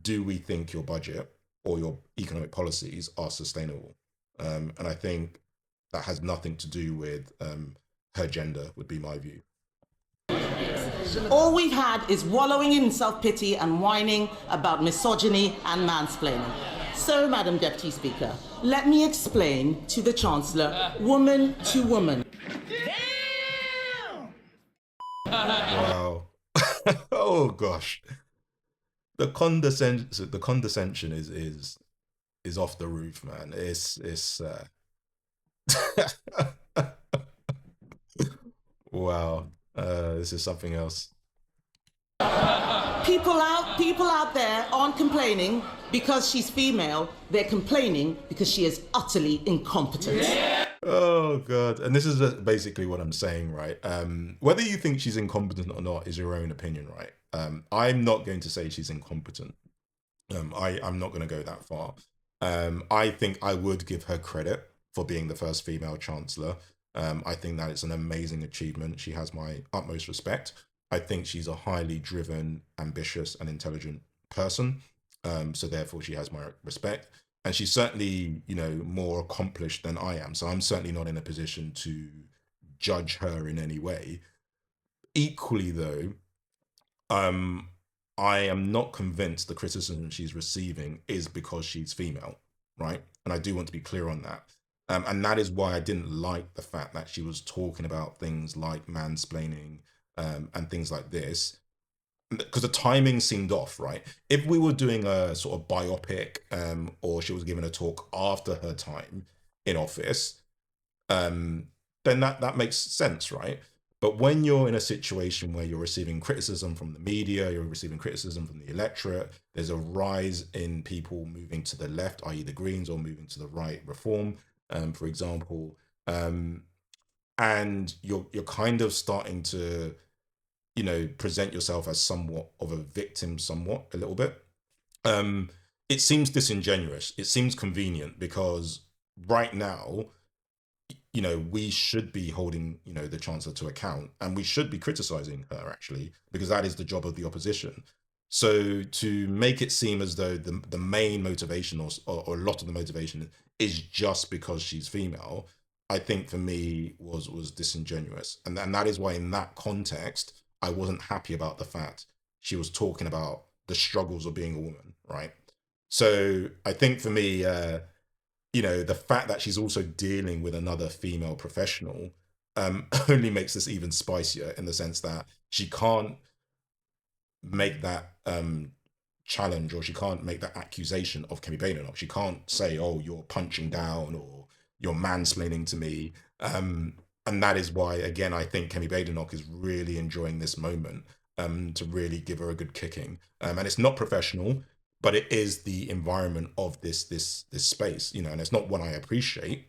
[SPEAKER 2] do we think your budget or your economic policies are sustainable? And I think that has nothing to do with her gender, would be my view.
[SPEAKER 4] All we've had is wallowing in self-pity and whining about misogyny and mansplaining. So, Madam Deputy Speaker, let me explain to the Chancellor, woman to woman.
[SPEAKER 2] Wow. Oh gosh. The condescension is off the roof, man. It's wow. This is something else.
[SPEAKER 4] People out there aren't complaining because she's female. They're complaining because she is utterly incompetent.
[SPEAKER 2] Oh god. And this is basically what I'm saying, right? Whether you think she's incompetent or not is your own opinion, right? I'm not going to say she's incompetent. I'm not going to go that far. I think I would give her credit for being the first female chancellor. I think that it's an amazing achievement. She has my utmost respect. I think she's a highly driven, ambitious, and intelligent person. So therefore, she has my respect. And she's certainly, you know, more accomplished than I am. So I'm certainly not in a position to judge her in any way. Equally, though, I am not convinced the criticism she's receiving is because she's female, right? And I do want to be clear on that. And that is why I didn't like the fact that she was talking about things like mansplaining and things like this, because the timing seemed off, right? If we were doing a sort of biopic or she was giving a talk after her time in office, then that makes sense, right? But when you're in a situation where you're receiving criticism from the media, you're receiving criticism from the electorate, there's a rise in people moving to the left, i.e. the Greens, or moving to the right, Reform, for example, and you're kind of starting to, you know, present yourself as somewhat of a victim, a little bit. It seems disingenuous. It seems convenient because right now, you know, we should be holding, you know, the chancellor to account, and we should be criticizing her, actually, because that is the job of the opposition. So to make it seem as though the main motivation or a lot of the motivation is just because she's female, I think for me was disingenuous. And that is why in that context, I wasn't happy about the fact she was talking about the struggles of being a woman, right? So I think for me, you know, the fact that she's also dealing with another female professional only makes this even spicier, in the sense that she can't make that challenge, or she can't make that accusation of Kemi Badenoch. She can't say, oh, you're punching down or you're mansplaining to me. And that is why, again, I think Kemi Badenoch is really enjoying this moment to really give her a good kicking. And it's not professional, but it is the environment of this space, you know, and it's not one I appreciate,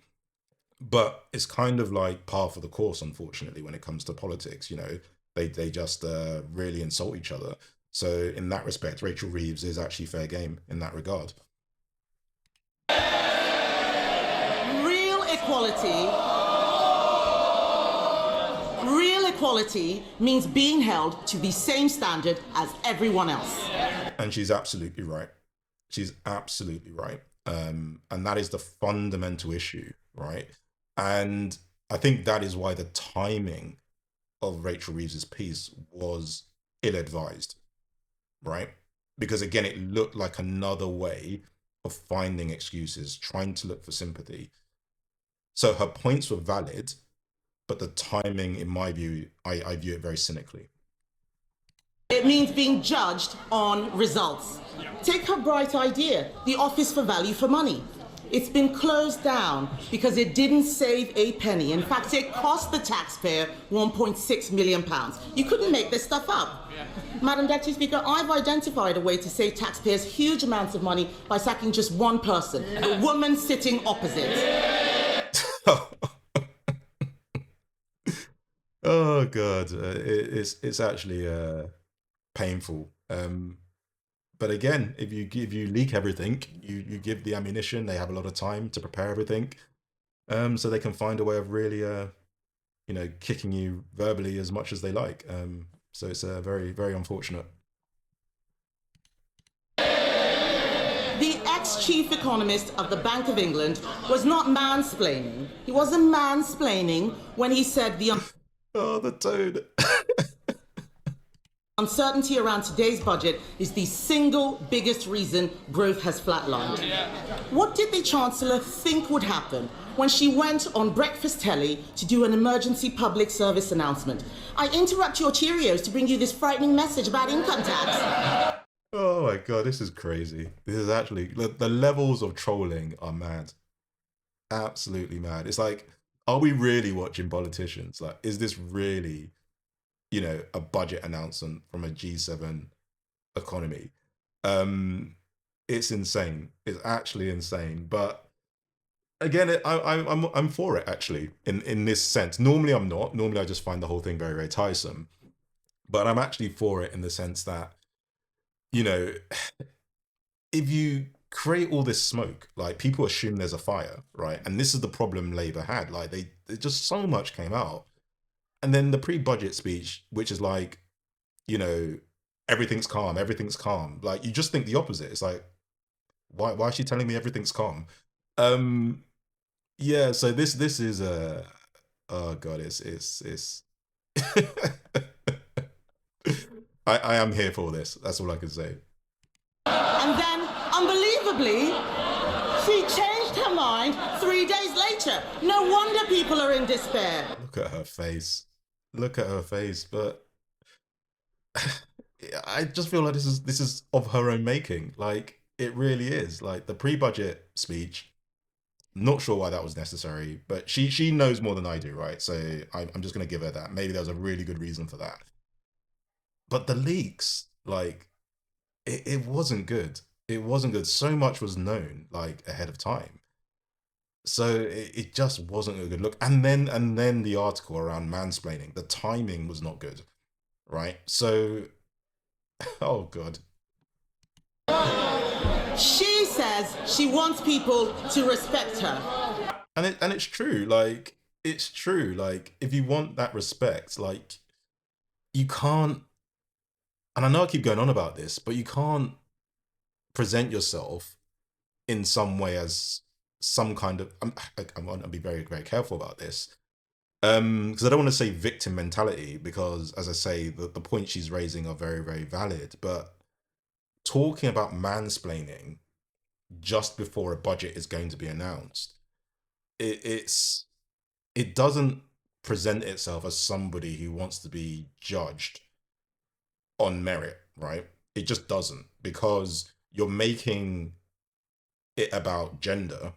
[SPEAKER 2] but it's kind of like par for the course, unfortunately, when it comes to politics. You know, they just really insult each other. So in that respect, Rachel Reeves is actually fair game in that regard.
[SPEAKER 4] Real equality means being held to the same standard as everyone else.
[SPEAKER 2] And she's absolutely right. She's absolutely right. And that is the fundamental issue, right? And I think that is why the timing of Rachel Reeves's piece was ill-advised, right? Because again, it looked like another way of finding excuses, trying to look for sympathy. So her points were valid, but the timing, in my view, I view it very cynically.
[SPEAKER 4] It means being judged on results. Take her bright idea, the Office for Value for Money. It's been closed down because it didn't save a penny. In fact, it cost the taxpayer £1.6 million. You couldn't make this stuff up. Madam Deputy Speaker, I've identified a way to save taxpayers huge amounts of money by sacking just one person, the woman sitting opposite.
[SPEAKER 2] Oh God, it's actually painful. But again, if you leak everything, you give the ammunition. They have a lot of time to prepare everything, so they can find a way of really, kicking you verbally as much as they like. So it's very, very unfortunate.
[SPEAKER 4] The ex-chief economist of the Bank of England was not mansplaining. He wasn't mansplaining when he said the
[SPEAKER 2] tone.
[SPEAKER 4] uncertainty around today's budget is the single biggest reason growth has flatlined. What did the Chancellor think would happen when she went on breakfast telly to do an emergency public service announcement? I interrupt your Cheerios to bring you this frightening message about income tax.
[SPEAKER 2] Oh my God, this is crazy. This is actually, the levels of trolling are mad. Absolutely mad. It's like, are we really watching politicians? Like, is this really, a budget announcement from a G7 economy? It's insane. It's actually insane. But again, I'm for it actually in this sense. Normally I'm not. Normally I just find the whole thing very, very tiresome. But I'm actually for it in the sense that, if you create all this smoke, like people assume there's a fire, right? And this is the problem Labour had. Like they just so much came out. And then the pre-budget speech, which is like, everything's calm, everything's calm. Like you just think the opposite. It's like, why is she telling me everything's calm? Yeah, so this is oh God, it's I am here for this. That's all I can say.
[SPEAKER 4] And then, unbelievably, she changed her mind 3 days later. No wonder people are in despair.
[SPEAKER 2] Look at her face. Look at her face. But I just feel like this is of her own making. Like it really is. Like the pre-budget speech. Not sure why that was necessary, but she knows more than I do, right? So I'm just gonna give her that. Maybe there was a really good reason for that. But the leaks, like, it wasn't good. It wasn't good. So much was known, like, ahead of time. So it just wasn't a good look. And then the article around mansplaining, the timing was not good, right? So, oh God.
[SPEAKER 4] She says she wants people to respect her.
[SPEAKER 2] And it's true, like, it's true. Like, if you want that respect, like, you can't, and I know I keep going on about this, but you can't present yourself in some way as some kind of, I want to be very, very careful about this. Because I don't want to say victim mentality, because as I say, the points she's raising are very, very valid. But talking about mansplaining just before a budget is going to be announced, it doesn't present itself as somebody who wants to be judged on merit, right? It just doesn't, because you're making it about gender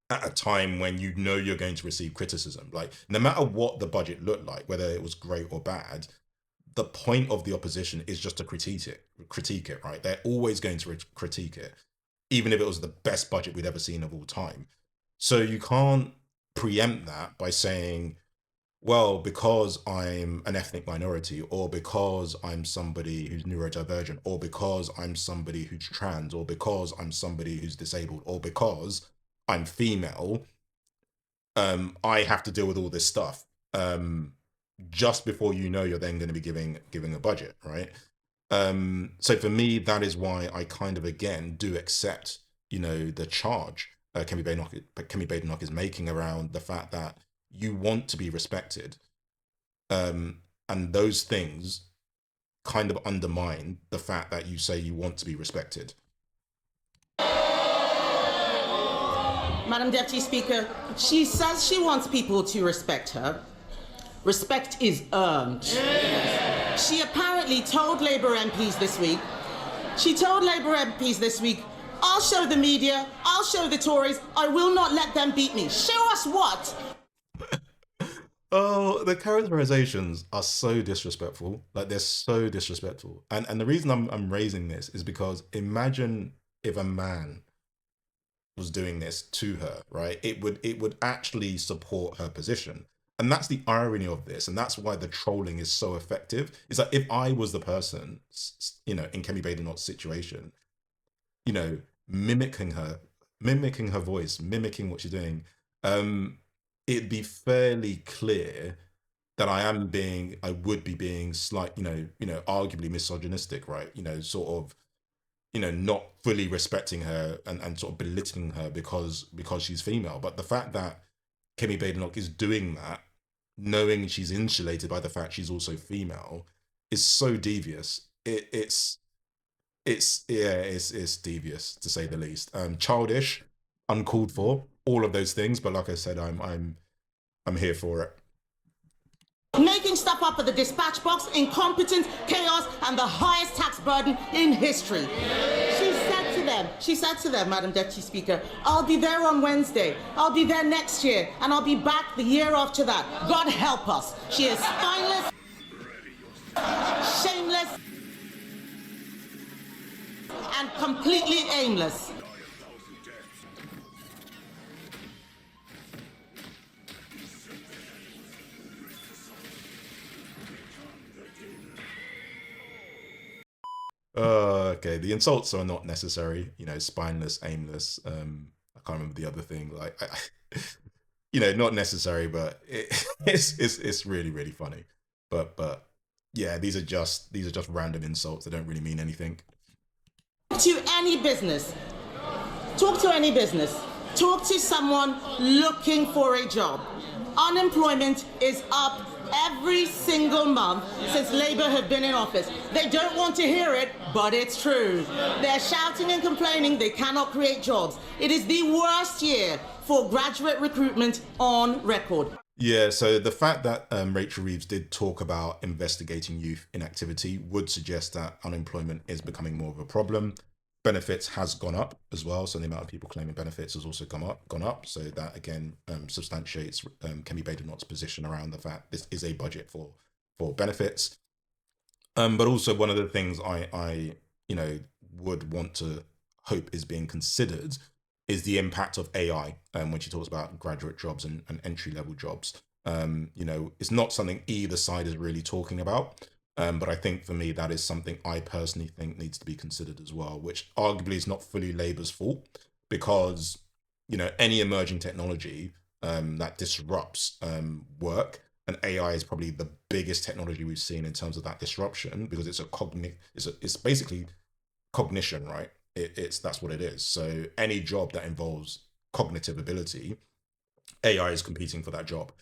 [SPEAKER 2] at a time when you know you're going to receive criticism. Like, no matter what the budget looked like, whether it was great or bad, the point of the opposition is just to critique it, right? They're always going to critique it, even if it was the best budget we'd ever seen of all time. So you can't preempt that by saying, well, because I'm an ethnic minority, or because I'm somebody who's neurodivergent, or because I'm somebody who's trans, or because I'm somebody who's disabled, or because I'm female, I have to deal with all this stuff. Just before you know you're then going to be giving a budget, right? So for me, that is why I kind of, again, do accept, the charge Kemi Badenoch is making around the fact that you want to be respected. And those things kind of undermine the fact that you say you want to be respected.
[SPEAKER 4] Madam Deputy Speaker, she says she wants people to respect her. Respect is earned. She apparently told Labour MPs this week, I'll show the media, I'll I'll show the Tories. I will not let them beat me. Show us what?
[SPEAKER 2] Oh, the characterizations are so disrespectful. Like, they're so disrespectful. And the reason I'm raising this is because imagine if a man was doing this to her, right? It would actually support her position. And that's the irony of this, and that's why the trolling is so effective. It's like, if I was the person, you know, in Kemi Badenoch's situation, you know, mimicking her voice, mimicking what she's doing, it'd be fairly clear that I would be being arguably misogynistic, right? You know, sort of, you know, not fully respecting her and sort of belittling her because she's female. But the fact that Kemi Badenoch is doing that, knowing she's insulated by the fact she's also female, is so devious. It's devious, to say the least. Childish, uncalled for, all of those things. But like I said, I'm here for it.
[SPEAKER 4] Making stuff up at the dispatch box, incompetence, chaos, and the highest tax burden in history. She said to them, Madam Deputy Speaker, I'll be there on Wednesday, I'll be there next year, and I'll be back the year after that. God help us. She is spineless, shameless, and completely aimless.
[SPEAKER 2] Okay, the insults are not necessary. You know, spineless, aimless. I can't remember the other thing. Like, you know, not necessary, but it's really, really funny. But yeah, these are just random insults. They don't really mean anything.
[SPEAKER 4] To any business. Talk to any business. Talk to someone looking for a job. Unemployment is up every single month since Labour have been in office. They don't want to hear it, but it's true. They're shouting and complaining they cannot create jobs. It is the worst year for graduate recruitment on record.
[SPEAKER 2] Yeah, so the fact that Rachel Reeves did talk about investigating youth inactivity would suggest that unemployment is becoming more of a problem. Benefits has gone up as well, so the amount of people claiming benefits has also gone up. So that again substantiates Kemi Badenoch's position around the fact this is a budget for benefits. But also one of the things I would want to hope is being considered is the impact of AI when she talks about graduate jobs and entry-level jobs. It's not something either side is really talking about. But I think for me, that is something I personally think needs to be considered as well, which arguably is not fully Labour's fault, because, you know, any emerging technology that disrupts work, and AI is probably the biggest technology we've seen in terms of that disruption, because it's basically cognition, right? That's what it is. So any job that involves cognitive ability, AI is competing for that job.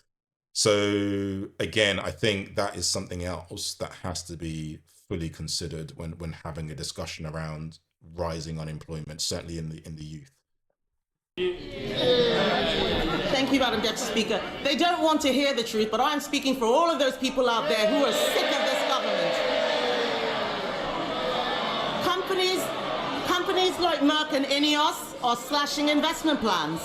[SPEAKER 2] So again, I think that is something else that has to be fully considered when having a discussion around rising unemployment, certainly in the youth.
[SPEAKER 4] Thank you, Madam Deputy Speaker. They don't want to hear the truth, but I'm speaking for all of those people out there who are sick of this government. Companies like Merck and Ineos are slashing investment plans.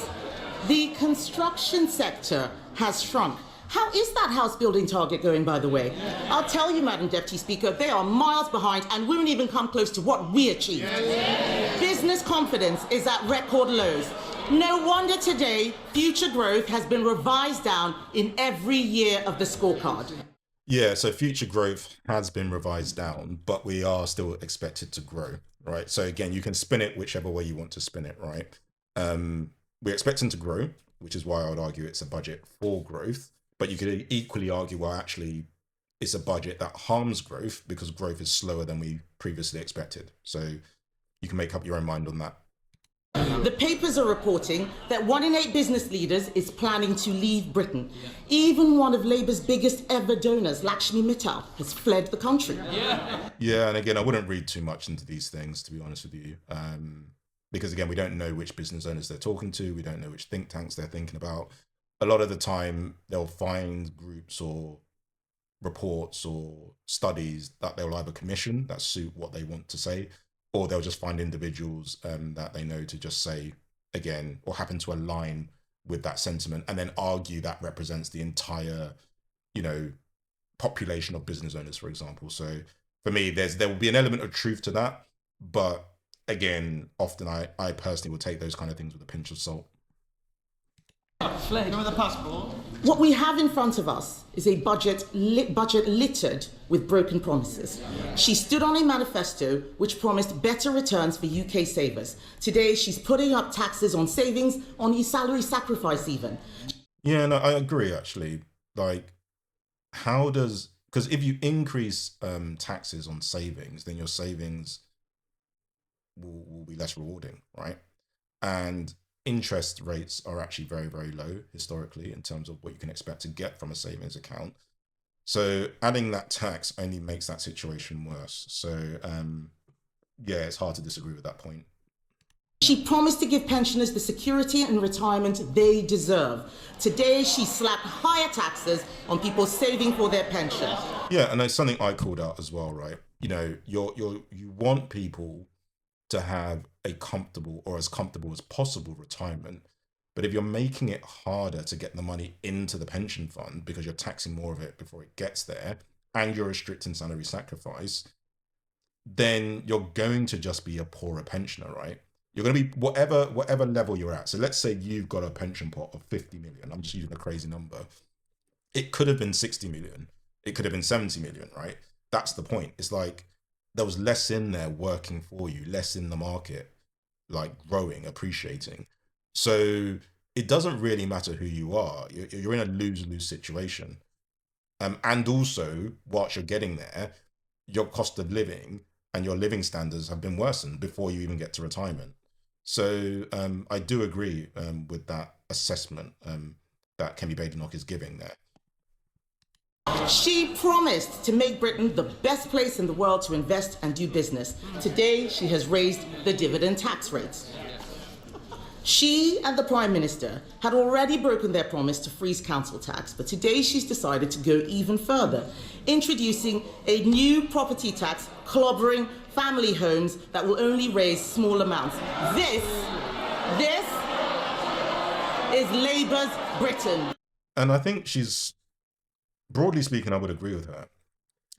[SPEAKER 4] The construction sector has shrunk. How is that house building target going, by the way? I'll tell you, Madam Deputy Speaker, they are miles behind and won't even come close to what we achieved. Business confidence is at record lows. No wonder today future growth has been revised down in every year of the scorecard.
[SPEAKER 2] Yeah, so future growth has been revised down, but we are still expected to grow, right? So again, you can spin it whichever way you want to spin it, right? We're expecting to grow, which is why I would argue it's a budget for growth. But you could equally argue, well, actually, it's a budget that harms growth because growth is slower than we previously expected. So you can make up your own mind on that.
[SPEAKER 4] The papers are reporting that 1 in 8 business leaders is planning to leave Britain. Even one of Labour's biggest ever donors, Lakshmi Mittal, has fled the country.
[SPEAKER 2] Yeah, and again, I wouldn't read too much into these things, to be honest with you. Because again, we don't know which business owners they're talking to. We don't know which think tanks they're thinking about. A lot of the time, they'll find groups or reports or studies that they'll either commission that suit what they want to say, or they'll just find individuals that they know to just say again, or happen to align with that sentiment, and then argue that represents the entire, population of business owners, for example. So for me, there will be an element of truth to that, but again, often I personally will take those kind of things with a pinch of salt.
[SPEAKER 4] With the passport. What we have in front of us is a budget littered with broken promises. She stood on a manifesto which promised better returns for UK savers. Today, she's putting up taxes on savings, on salary sacrifice even.
[SPEAKER 2] Yeah, no, I agree, actually. Like, because if you increase taxes on savings, then your savings will be less rewarding, right? And interest rates are actually very, very low historically in terms of what you can expect to get from a savings account. So adding that tax only makes that situation worse. So yeah, it's hard to disagree with that point.
[SPEAKER 4] She promised to give pensioners the security and retirement they deserve. Today, she slapped higher taxes on people saving for their pension.
[SPEAKER 2] Yeah, and it's something I called out as well, right? You want people to have a comfortable or as comfortable as possible retirement. But if you're making it harder to get the money into the pension fund because you're taxing more of it before it gets there, and you're restricting salary sacrifice, then you're going to just be a poorer pensioner, right? You're going to be whatever level you're at. So let's say you've got a pension pot of 50 million. I'm just using a crazy number. It could have been 60 million. It could have been 70 million, right? That's the point. It's like there was less in there working for you, less in the market, like growing, appreciating. So it doesn't really matter who you are. You're in a lose-lose situation. And also, whilst you're getting there, your cost of living and your living standards have been worsened before you even get to retirement. So I do agree with that assessment that Kemi Badenoch is giving there.
[SPEAKER 4] She promised to make Britain the best place in the world to invest and do business. Today, she has raised the dividend tax rates. She and the Prime Minister had already broken their promise to freeze council tax, but today she's decided to go even further, introducing a new property tax clobbering family homes that will only raise small amounts. This is Labour's Britain.
[SPEAKER 2] And I think broadly speaking, I would agree with her,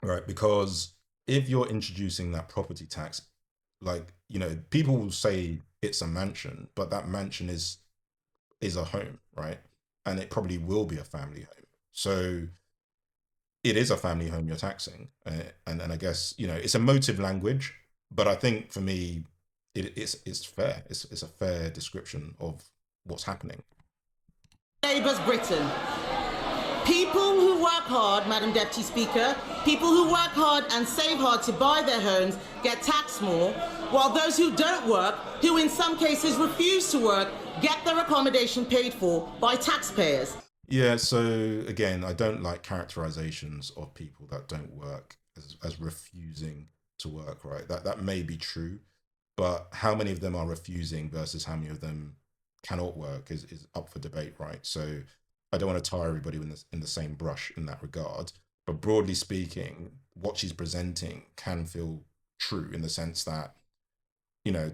[SPEAKER 2] right? Because if you're introducing that property tax, people will say it's a mansion, but that mansion is a home, right? And it probably will be a family home. So it is a family home you're taxing. And I guess, it's emotive language, but I think for me, it's fair. It's a fair description of what's happening.
[SPEAKER 4] Labour's Britain. People who work hard, Madam Deputy Speaker, people who work hard and save hard to buy their homes get taxed more, while those who don't work, who in some cases refuse to work, get their accommodation paid for by taxpayers.
[SPEAKER 2] Yeah, so again, I don't like characterizations of people that don't work as refusing to work, right? That may be true, but how many of them are refusing versus how many of them cannot work is up for debate, right? So I don't want to tar everybody in the same brush in that regard. But broadly speaking, what she's presenting can feel true in the sense that,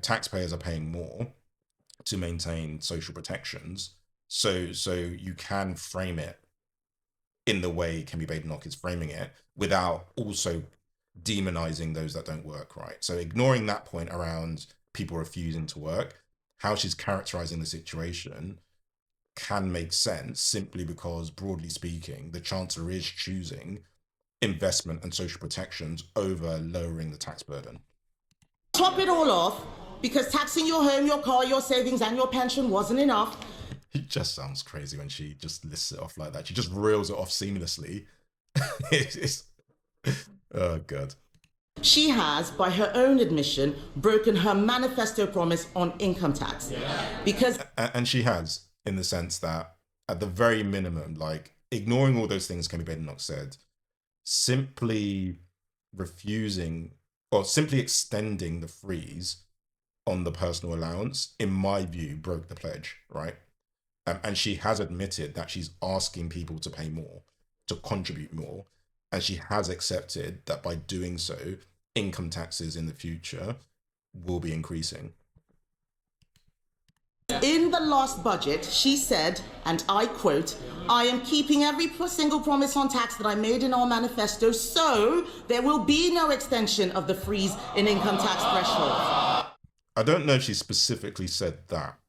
[SPEAKER 2] taxpayers are paying more to maintain social protections. So you can frame it in the way Kemi Badenoch is framing it without also demonizing those that don't work, right? So ignoring that point around people refusing to work, how she's characterizing the situation can make sense simply because, broadly speaking, the Chancellor is choosing investment and social protections over lowering the tax burden.
[SPEAKER 4] Top it all off, because taxing your home, your car, your savings and your pension wasn't enough.
[SPEAKER 2] It just sounds crazy when she just lists it off like that. She just reels it off seamlessly. Oh, God.
[SPEAKER 4] She has, by her own admission, broken her manifesto promise on income tax. Because...
[SPEAKER 2] And she has, in the sense that, at the very minimum, ignoring all those things Kemi Badenoch said, simply refusing or simply extending the freeze on the personal allowance, in my view, broke the pledge, right? And she has admitted that she's asking people to pay more, to contribute more, and she has accepted that by doing so, income taxes in the future will be increasing.
[SPEAKER 4] In the last budget, she said, and I quote, "I am keeping every single promise on tax that I made in our manifesto, so there will be no extension of the freeze in income tax threshold."
[SPEAKER 2] I don't know if she specifically said that,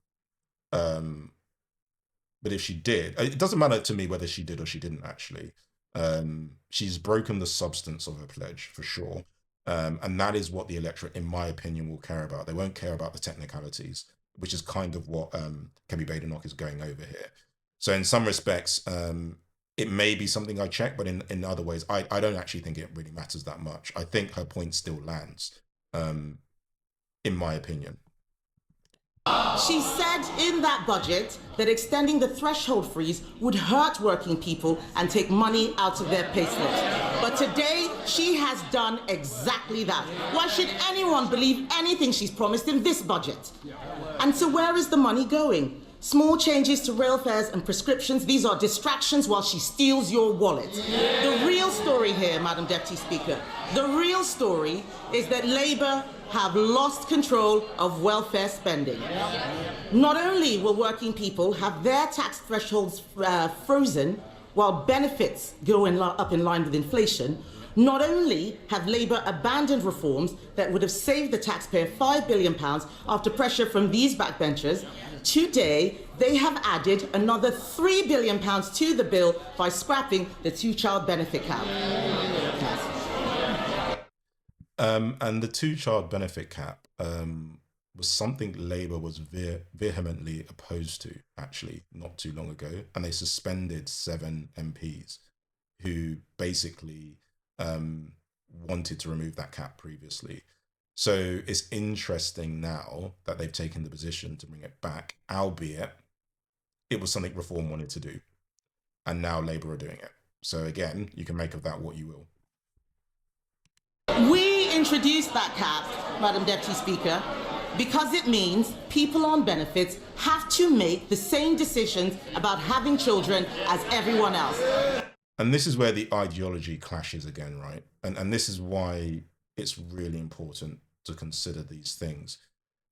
[SPEAKER 2] but if she did, it doesn't matter to me whether she did or she didn't actually. She's broken the substance of her pledge for sure. And that is what the electorate, in my opinion, will care about. They won't care about the technicalities, which is kind of what Kemi Badenoch is going over here. So in some respects, it may be something I check, but in other ways, I don't actually think it really matters that much. I think her point still lands, in my opinion.
[SPEAKER 4] She said in that budget that extending the threshold freeze would hurt working people and take money out of their payslips. But today, she has done exactly that. Why should anyone believe anything she's promised in this budget? And so where is the money going? Small changes to rail fares and prescriptions, these are distractions while she steals your wallet. The real story here, Madam Deputy Speaker, the real story is that Labour have lost control of welfare spending. Not only will working people have their tax thresholds frozen while benefits go up in line with inflation, not only have Labour abandoned reforms that would have saved the taxpayer £5 billion after pressure from these backbenchers, today they have added another £3 billion to the bill by scrapping the two-child benefit cap.
[SPEAKER 2] And the two-child benefit cap was something Labour was vehemently opposed to, actually, not too long ago. And they suspended 7 MPs who basically wanted to remove that cap previously. So it's interesting now that they've taken the position to bring it back, albeit it was something Reform wanted to do. And now Labour are doing it. So again, you can make of that what you will.
[SPEAKER 4] We introduced that cap, Madam Deputy Speaker, because it means people on benefits have to make the same decisions about having children as everyone else.
[SPEAKER 2] And this is where the ideology clashes again, right? And this is why it's really important to consider these things,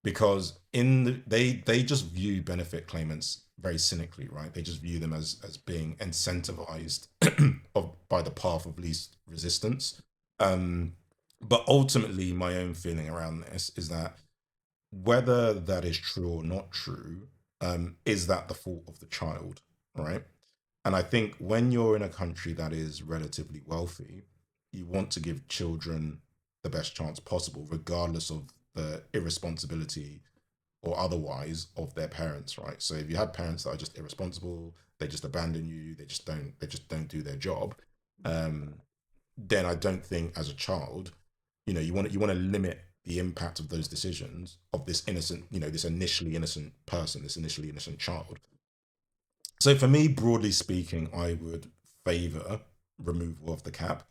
[SPEAKER 2] because they just view benefit claimants very cynically, right? They just view them as being incentivized by the path of least resistance. But ultimately, my own feeling around this is that whether that is true or not true, is that the fault of the child, right? And I think when you're in a country that is relatively wealthy, you want to give children the best chance possible, regardless of the irresponsibility or otherwise of their parents, right? So if you have parents that are just irresponsible, they just abandon you, they just don't do their job, then I don't think as a child, you want to limit the impact of those decisions of this innocent, this initially innocent person, this initially innocent child. So for me, broadly speaking, I would favour removal of the cap.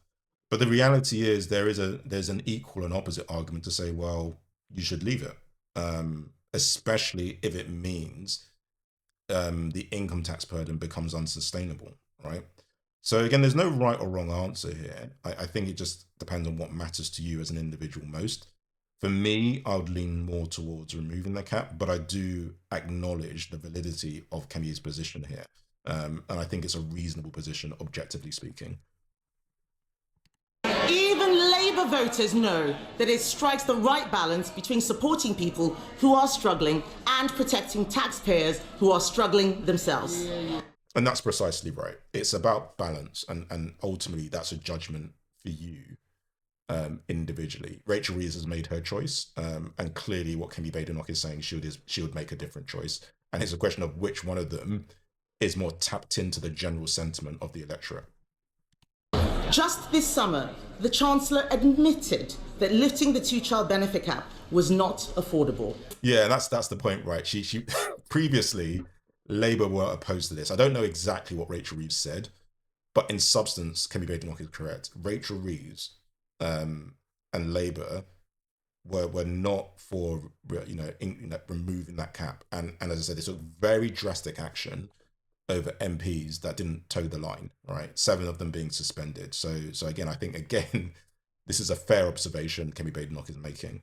[SPEAKER 2] But the reality is there's an equal and opposite argument to say, well, you should leave it, especially if it means the income tax burden becomes unsustainable, right? So again, there's no right or wrong answer here. I think it just depends on what matters to you as an individual most. For me, I would lean more towards removing the cap, but I do acknowledge the validity of Kemi's position here. And I think it's a reasonable position, objectively speaking.
[SPEAKER 4] Even Labour voters know that it strikes the right balance between supporting people who are struggling and protecting taxpayers who are struggling themselves.
[SPEAKER 2] And that's precisely right. It's about balance, and ultimately that's a judgment for you individually. Rachel Reeves has made her choice, and clearly what Kemi Badenoch is saying, she would make a different choice. And it's a question of which one of them is more tapped into the general sentiment of the electorate.
[SPEAKER 4] Just this summer, the Chancellor admitted that lifting the two-child benefit cap was not affordable.
[SPEAKER 2] Yeah, that's the point, right? She previously, Labour were opposed to this. I don't know exactly what Rachel Reeves said, but in substance, Kemi Badenoch is correct. Rachel Reeves and Labour were not for removing that cap, and as I said, they took very drastic action over MPs that didn't toe the line, right? 7 of them being suspended. So again, I think this is a fair observation Kemi Badenoch is making.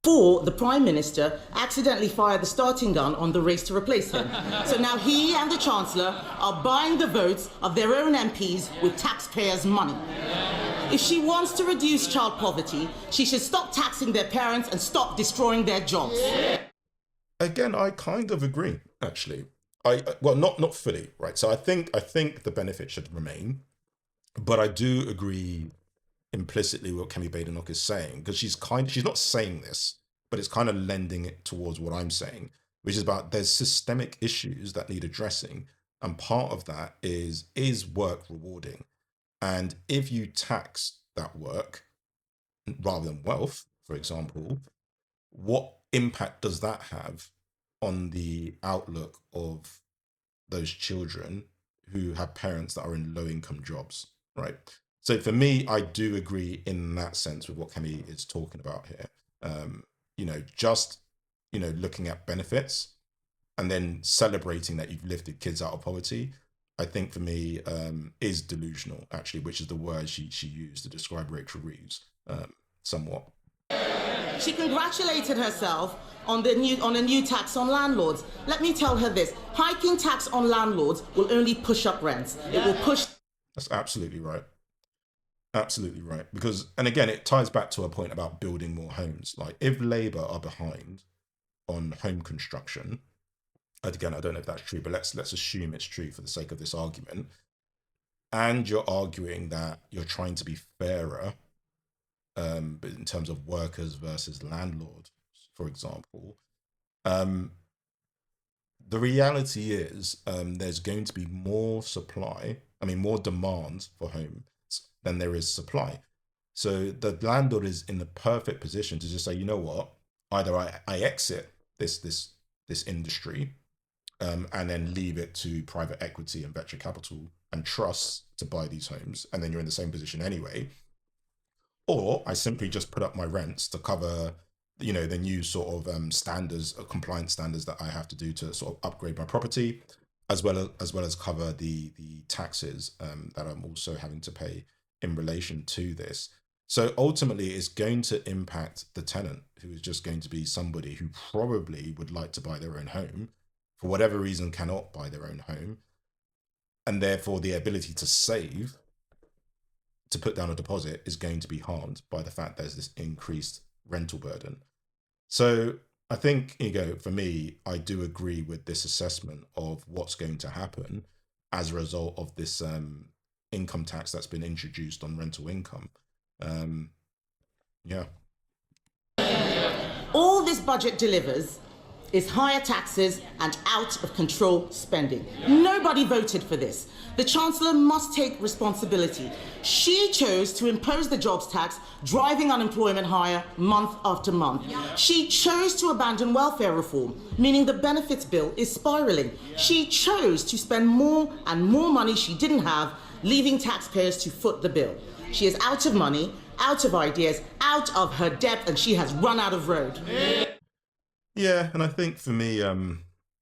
[SPEAKER 4] before the Prime Minister accidentally fired the starting gun on the race to replace him. So now he and the Chancellor are buying the votes of their own MPs with taxpayers' money. If she wants to reduce child poverty, she should stop taxing their parents and stop destroying their jobs.
[SPEAKER 2] Again, I kind of agree, actually. Well, not fully, right? So I think the benefit should remain, but I do agree implicitly what Kemi Badenoch is saying, because she's not saying this, but it's kind of lending it towards what I'm saying, which is about there's systemic issues that need addressing, and part of that is work rewarding, and if you tax that work rather than wealth, for example, what impact does that have on the outlook of those children who have parents that are in low income jobs, right? So for me, I do agree in that sense with what Kemi is talking about here. Just looking at benefits and then celebrating that you've lifted kids out of poverty, I think for me is delusional, actually, which is the word she used to describe Rachel Reeves somewhat.
[SPEAKER 4] She congratulated herself on a new tax on landlords. Let me tell her this: hiking tax on landlords will only push up rents. It will push.
[SPEAKER 2] That's absolutely right. Absolutely right. Because, and again, it ties back to a point about building more homes. Like, if Labour are behind on home construction, again, I don't know if that's true, but let's assume it's true for the sake of this argument, and you're arguing that you're trying to be fairer, but in terms of workers versus landlords, for example, the reality is there's going to be more demand for homes than there is supply. So the landlord is in the perfect position to just say, you know what, either I exit this industry and then leave it to private equity and venture capital and trusts to buy these homes, and then you're in the same position anyway, or I simply just put up my rents to cover the new sort of standards, compliance standards that I have to do to sort of upgrade my property, as well as cover the taxes that I'm also having to pay in relation to this. So ultimately, it's going to impact the tenant, who is just going to be somebody who probably would like to buy their own home, for whatever reason cannot buy their own home, and therefore the ability to save, to put down a deposit, is going to be harmed by the fact there's this increased rental burden. So I think, for me, I do agree with this assessment of what's going to happen as a result of this income tax that's been introduced on rental income.
[SPEAKER 4] All this budget delivers is higher taxes and out of control spending. Nobody voted for this. The Chancellor must take responsibility. She chose to impose the jobs tax, driving unemployment higher month after month. She chose to abandon welfare reform, meaning the benefits bill is spiraling. She chose to spend more and more money she didn't have, leaving taxpayers to foot the bill. She is out of money, out of ideas, out of her depth, and she has run out of road.
[SPEAKER 2] Yeah, and I think for me,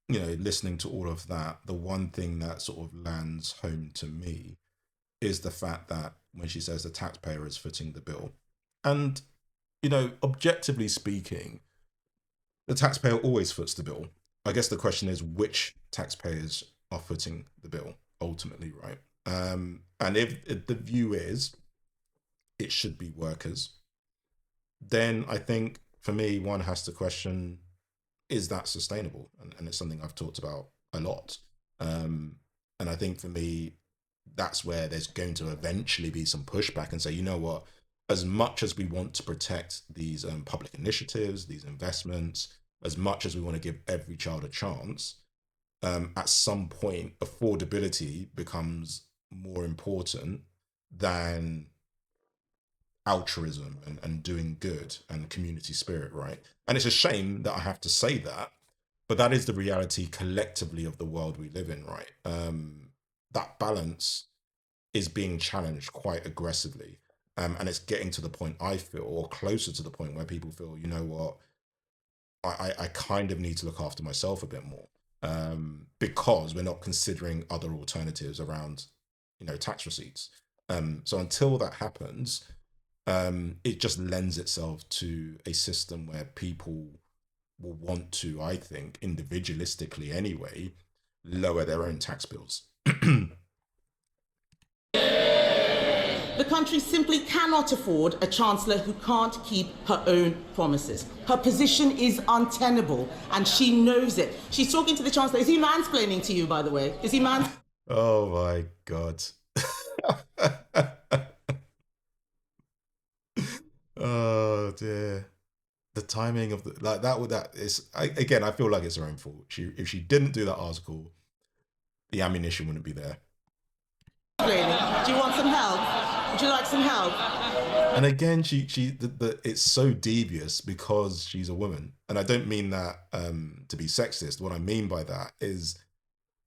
[SPEAKER 2] listening to all of that, the one thing that sort of lands home to me is the fact that when she says the taxpayer is footing the bill, and, objectively speaking, the taxpayer always foots the bill. I guess the question is which taxpayers are footing the bill ultimately, right? And if the view is it should be workers, then I think for me, one has to question, is that sustainable? And it's something I've talked about a lot. And I think for me, that's where there's going to eventually be some pushback and say, you know what, as much as we want to protect these public initiatives, these investments, as much as we want to give every child a chance, at some point, affordability becomes more important than altruism and doing good and community spirit, right? And it's a shame that I have to say that, but that is the reality collectively of the world we live in, right? That balance is being challenged quite aggressively. And it's getting to the point, I feel, or closer to the point where people feel, you know what, I kind of need to look after myself a bit more, because we're not considering other alternatives around, tax receipts. So until that happens, it just lends itself to a system where people will want to, I think, individualistically anyway, lower their own tax bills.
[SPEAKER 4] The country simply cannot afford a chancellor who can't keep her own promises. Her position is untenable, and she knows it. She's talking to the chancellor. Is he mansplaining to you, by the way? Is he
[SPEAKER 2] Oh my God. Oh dear. The timing of again, I feel like it's her own fault. If she didn't do that article, the ammunition wouldn't be there.
[SPEAKER 4] Do you want some help? Would you like some help?
[SPEAKER 2] And again, it's so devious because she's a woman. And I don't mean that to be sexist. What I mean by that is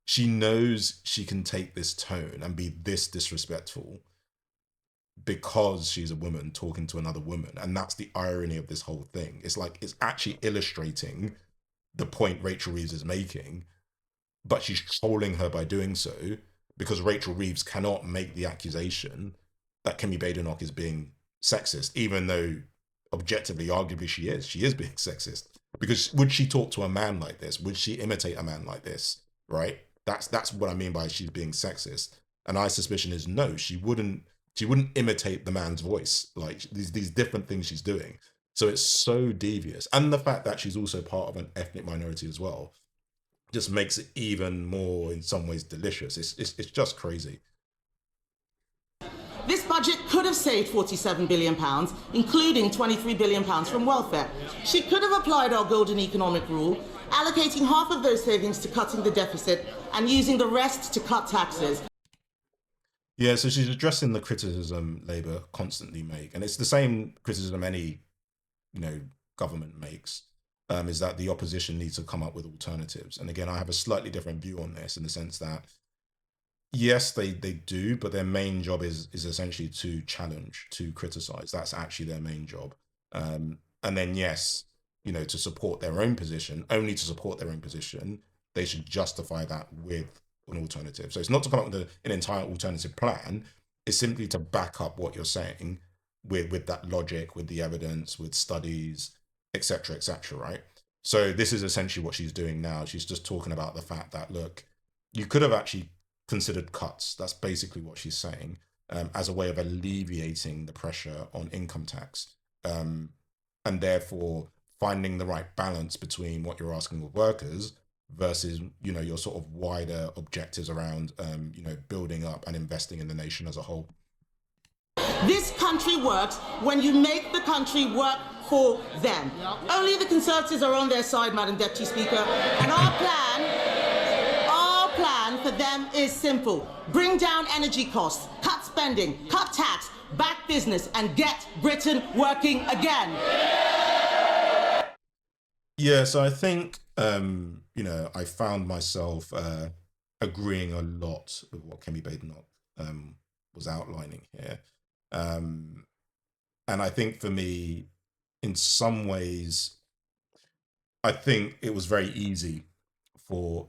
[SPEAKER 2] she knows she can take this tone and be this disrespectful because she's a woman talking to another woman. And that's the irony of this whole thing. It's like, it's actually illustrating the point Rachel Reeves is making, but she's trolling her by doing so because Rachel Reeves cannot make the accusation that Kemi Badenoch is being sexist, even though objectively, arguably she is being sexist. Because would she talk to a man like this? Would she imitate a man like this? Right? That's what I mean by she's being sexist. And my suspicion is no, she wouldn't imitate the man's voice. Like these different things she's doing. So it's so devious. And the fact that she's also part of an ethnic minority as well just makes it even more, in some ways, delicious. It's just crazy.
[SPEAKER 4] This budget could have saved £47 billion, including £23 billion from welfare. She could have applied our golden economic rule, allocating half of those savings to cutting the deficit and using the rest to cut taxes.
[SPEAKER 2] Yeah, so she's addressing the criticism Labour constantly make. And it's the same criticism any, government makes, is that the opposition needs to come up with alternatives. And again, I have a slightly different view on this in the sense that, yes, they do, but their main job is essentially to challenge, to criticize. That's actually their main job. And then, yes, to support their own position, only to support their own position, they should justify that with an alternative. So it's not to come up with an entire alternative plan. It's simply to back up what you're saying with that logic, with the evidence, with studies, etc., right? So this is essentially what she's doing now. She's just talking about the fact that, look, you could have actually considered cuts. That's basically what she's saying, as a way of alleviating the pressure on income tax, and therefore finding the right balance between what you're asking of workers versus, your sort of wider objectives around, building up and investing in the nation as a whole.
[SPEAKER 4] This country works when you make the country work for them. Only the Conservatives are on their side, Madam Deputy Speaker, and our plan for them is simple. Bring down energy costs, cut spending, cut tax, back business, and get Britain working again.
[SPEAKER 2] Yeah, so I think, I found myself agreeing a lot with what Kemi Badenoch was outlining here. And I think for me, in some ways, I think it was very easy for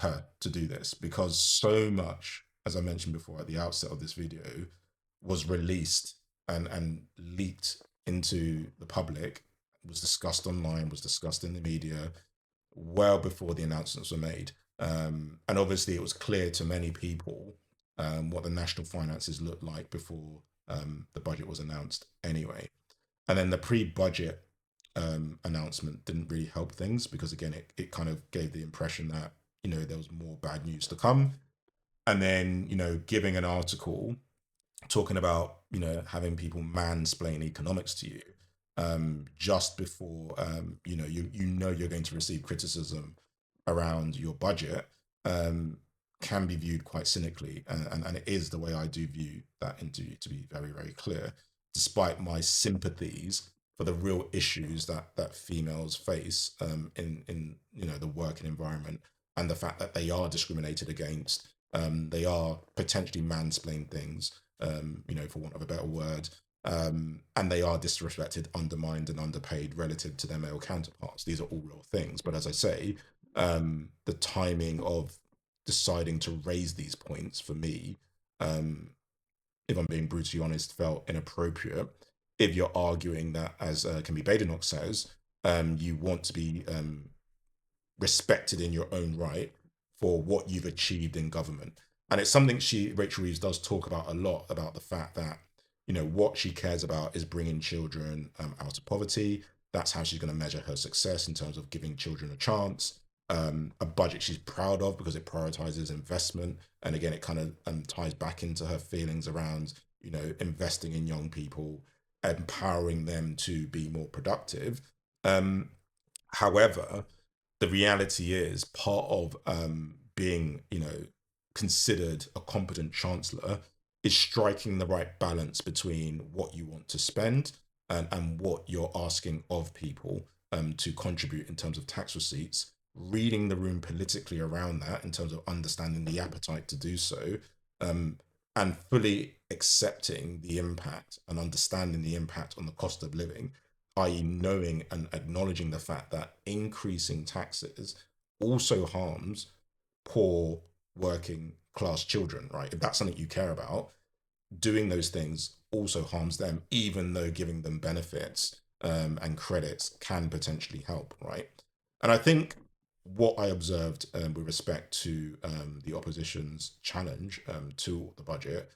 [SPEAKER 2] her to do this because so much, as I mentioned before at the outset of this video, was released and leaked into the public, was discussed online, was discussed in the media well before the announcements were made. And obviously it was clear to many people what the national finances looked like before the budget was announced anyway. And then the pre-budget announcement didn't really help things because, again, it kind of gave the impression that, there was more bad news to come. And then, giving an article talking about, having people mansplain economics to you just before, you're going to receive criticism around your budget can be viewed quite cynically. And it is the way I do view that interview, to be very, very clear, despite my sympathies for the real issues that females face in the working environment, and the fact that they are discriminated against, they are potentially mansplained things, for want of a better word, and they are disrespected, undermined, and underpaid relative to their male counterparts. These are all real things. But as I say, the timing of deciding to raise these points for me if I'm being brutally honest, felt inappropriate. If you're arguing that, as Kemi Badenoch says, you want to be respected in your own right for what you've achieved in government. And it's something Rachel Reeves does talk about a lot, about the fact that, you know, what she cares about is bringing children out of poverty. That's how she's going to measure her success in terms of giving children a chance. A budget she's proud of because it prioritizes investment. And again, it kind of ties back into her feelings around, you know, investing in young people, empowering them to be more productive. However, the reality is part of being, you know, considered a competent chancellor is striking the right balance between what you want to spend and what you're asking of people to contribute in terms of tax receipts, reading the room politically around that in terms of understanding the appetite to do so, and fully accepting the impact and understanding the impact on the cost of living, i.e. knowing and acknowledging the fact that increasing taxes also harms poor working class children, right? If that's something you care about, doing those things also harms them, even though giving them benefits and credits can potentially help, right? And I think what I observed with respect to the opposition's challenge to the budget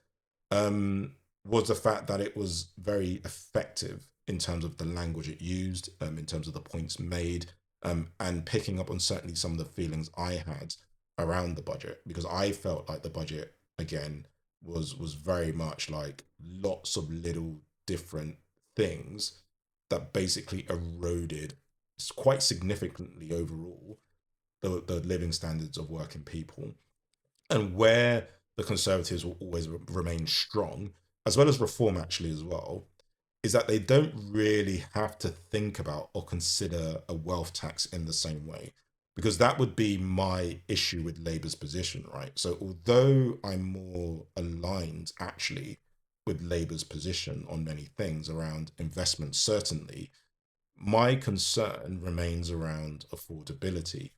[SPEAKER 2] was the fact that it was very effective in terms of the language it used, in terms of the points made, and picking up on certainly some of the feelings I had around the budget, because I felt like the budget, again, was very much like lots of little different things that basically eroded quite significantly overall the living standards of working people. And where the Conservatives will always remain strong, as well as Reform actually as well, is that they don't really have to think about or consider a wealth tax in the same way, because that would be my issue with Labour's position, right? So although I'm more aligned actually with Labour's position on many things around investment, certainly, my concern remains around affordability.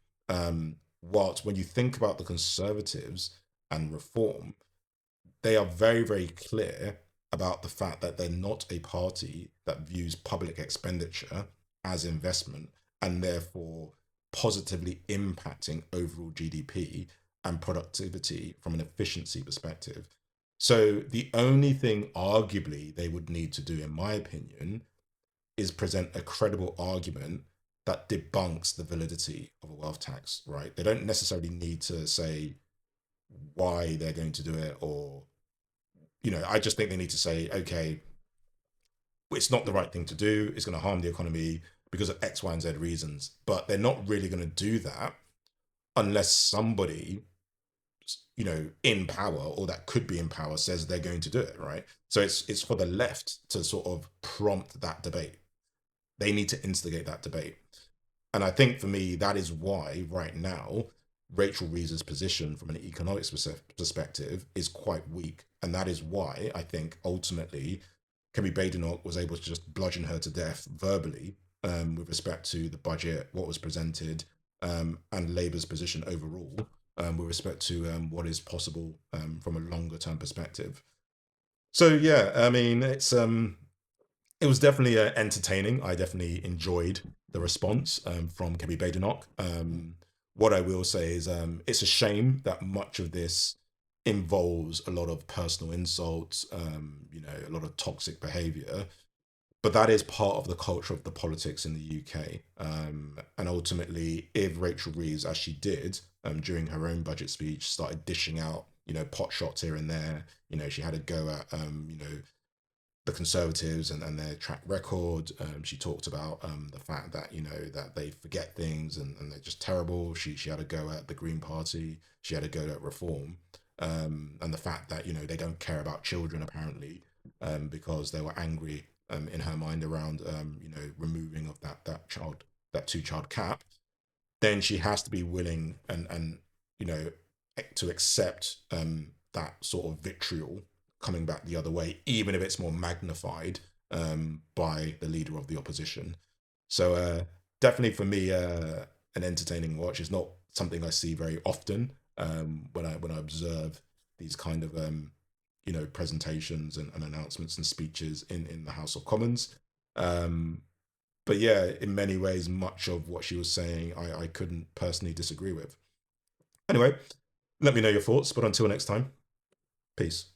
[SPEAKER 2] Whilst when you think about the Conservatives and Reform, they are very, very clear about the fact that they're not a party that views public expenditure as investment and therefore positively impacting overall GDP and productivity from an efficiency perspective. So the only thing arguably they would need to do, in my opinion, is present a credible argument that debunks the validity of a wealth tax, right? They don't necessarily need to say why they're going to do it, or, you know, I just think they need to say, okay, it's not the right thing to do, it's going to harm the economy because of X, Y, and Z reasons. But they're not really going to do that unless somebody, you know, in power or that could be in power says they're going to do it, right? So it's for the left to sort of prompt that debate. They need to instigate that debate. And I think for me, that is why right now, Rachel Reeves's position from an economics perspective is quite weak. And that is why I think ultimately Kemi Badenoch was able to just bludgeon her to death verbally with respect to the budget, what was presented, and Labour's position overall with respect to what is possible from a longer term perspective. So yeah, I mean, it was definitely entertaining. I definitely enjoyed the response from Kemi Badenoch. What I will say is it's a shame that much of this involves a lot of personal insults, you know, a lot of toxic behavior. But that is part of the culture of the politics in the UK. And ultimately, if Rachel Reeves, as she did during her own budget speech, started dishing out, you know, pot shots here and there, you know, she had a go at, you know, the Conservatives and their track record. She talked about the fact that, you know, that they forget things and they're just terrible. She had a go at the Green Party. She had a go at Reform. And the fact that, you know, they don't care about children apparently because they were angry in her mind around, you know, removing of that two-child cap. Then she has to be willing and you know, to accept that sort of vitriol coming back the other way, even if it's more magnified by the leader of the opposition. So definitely for me, an entertaining watch. It's not something I see very often when I observe these kind of you know, presentations and announcements and speeches in the House of Commons. But yeah, in many ways, much of what she was saying, I couldn't personally disagree with. Anyway, let me know your thoughts, but until next time, peace.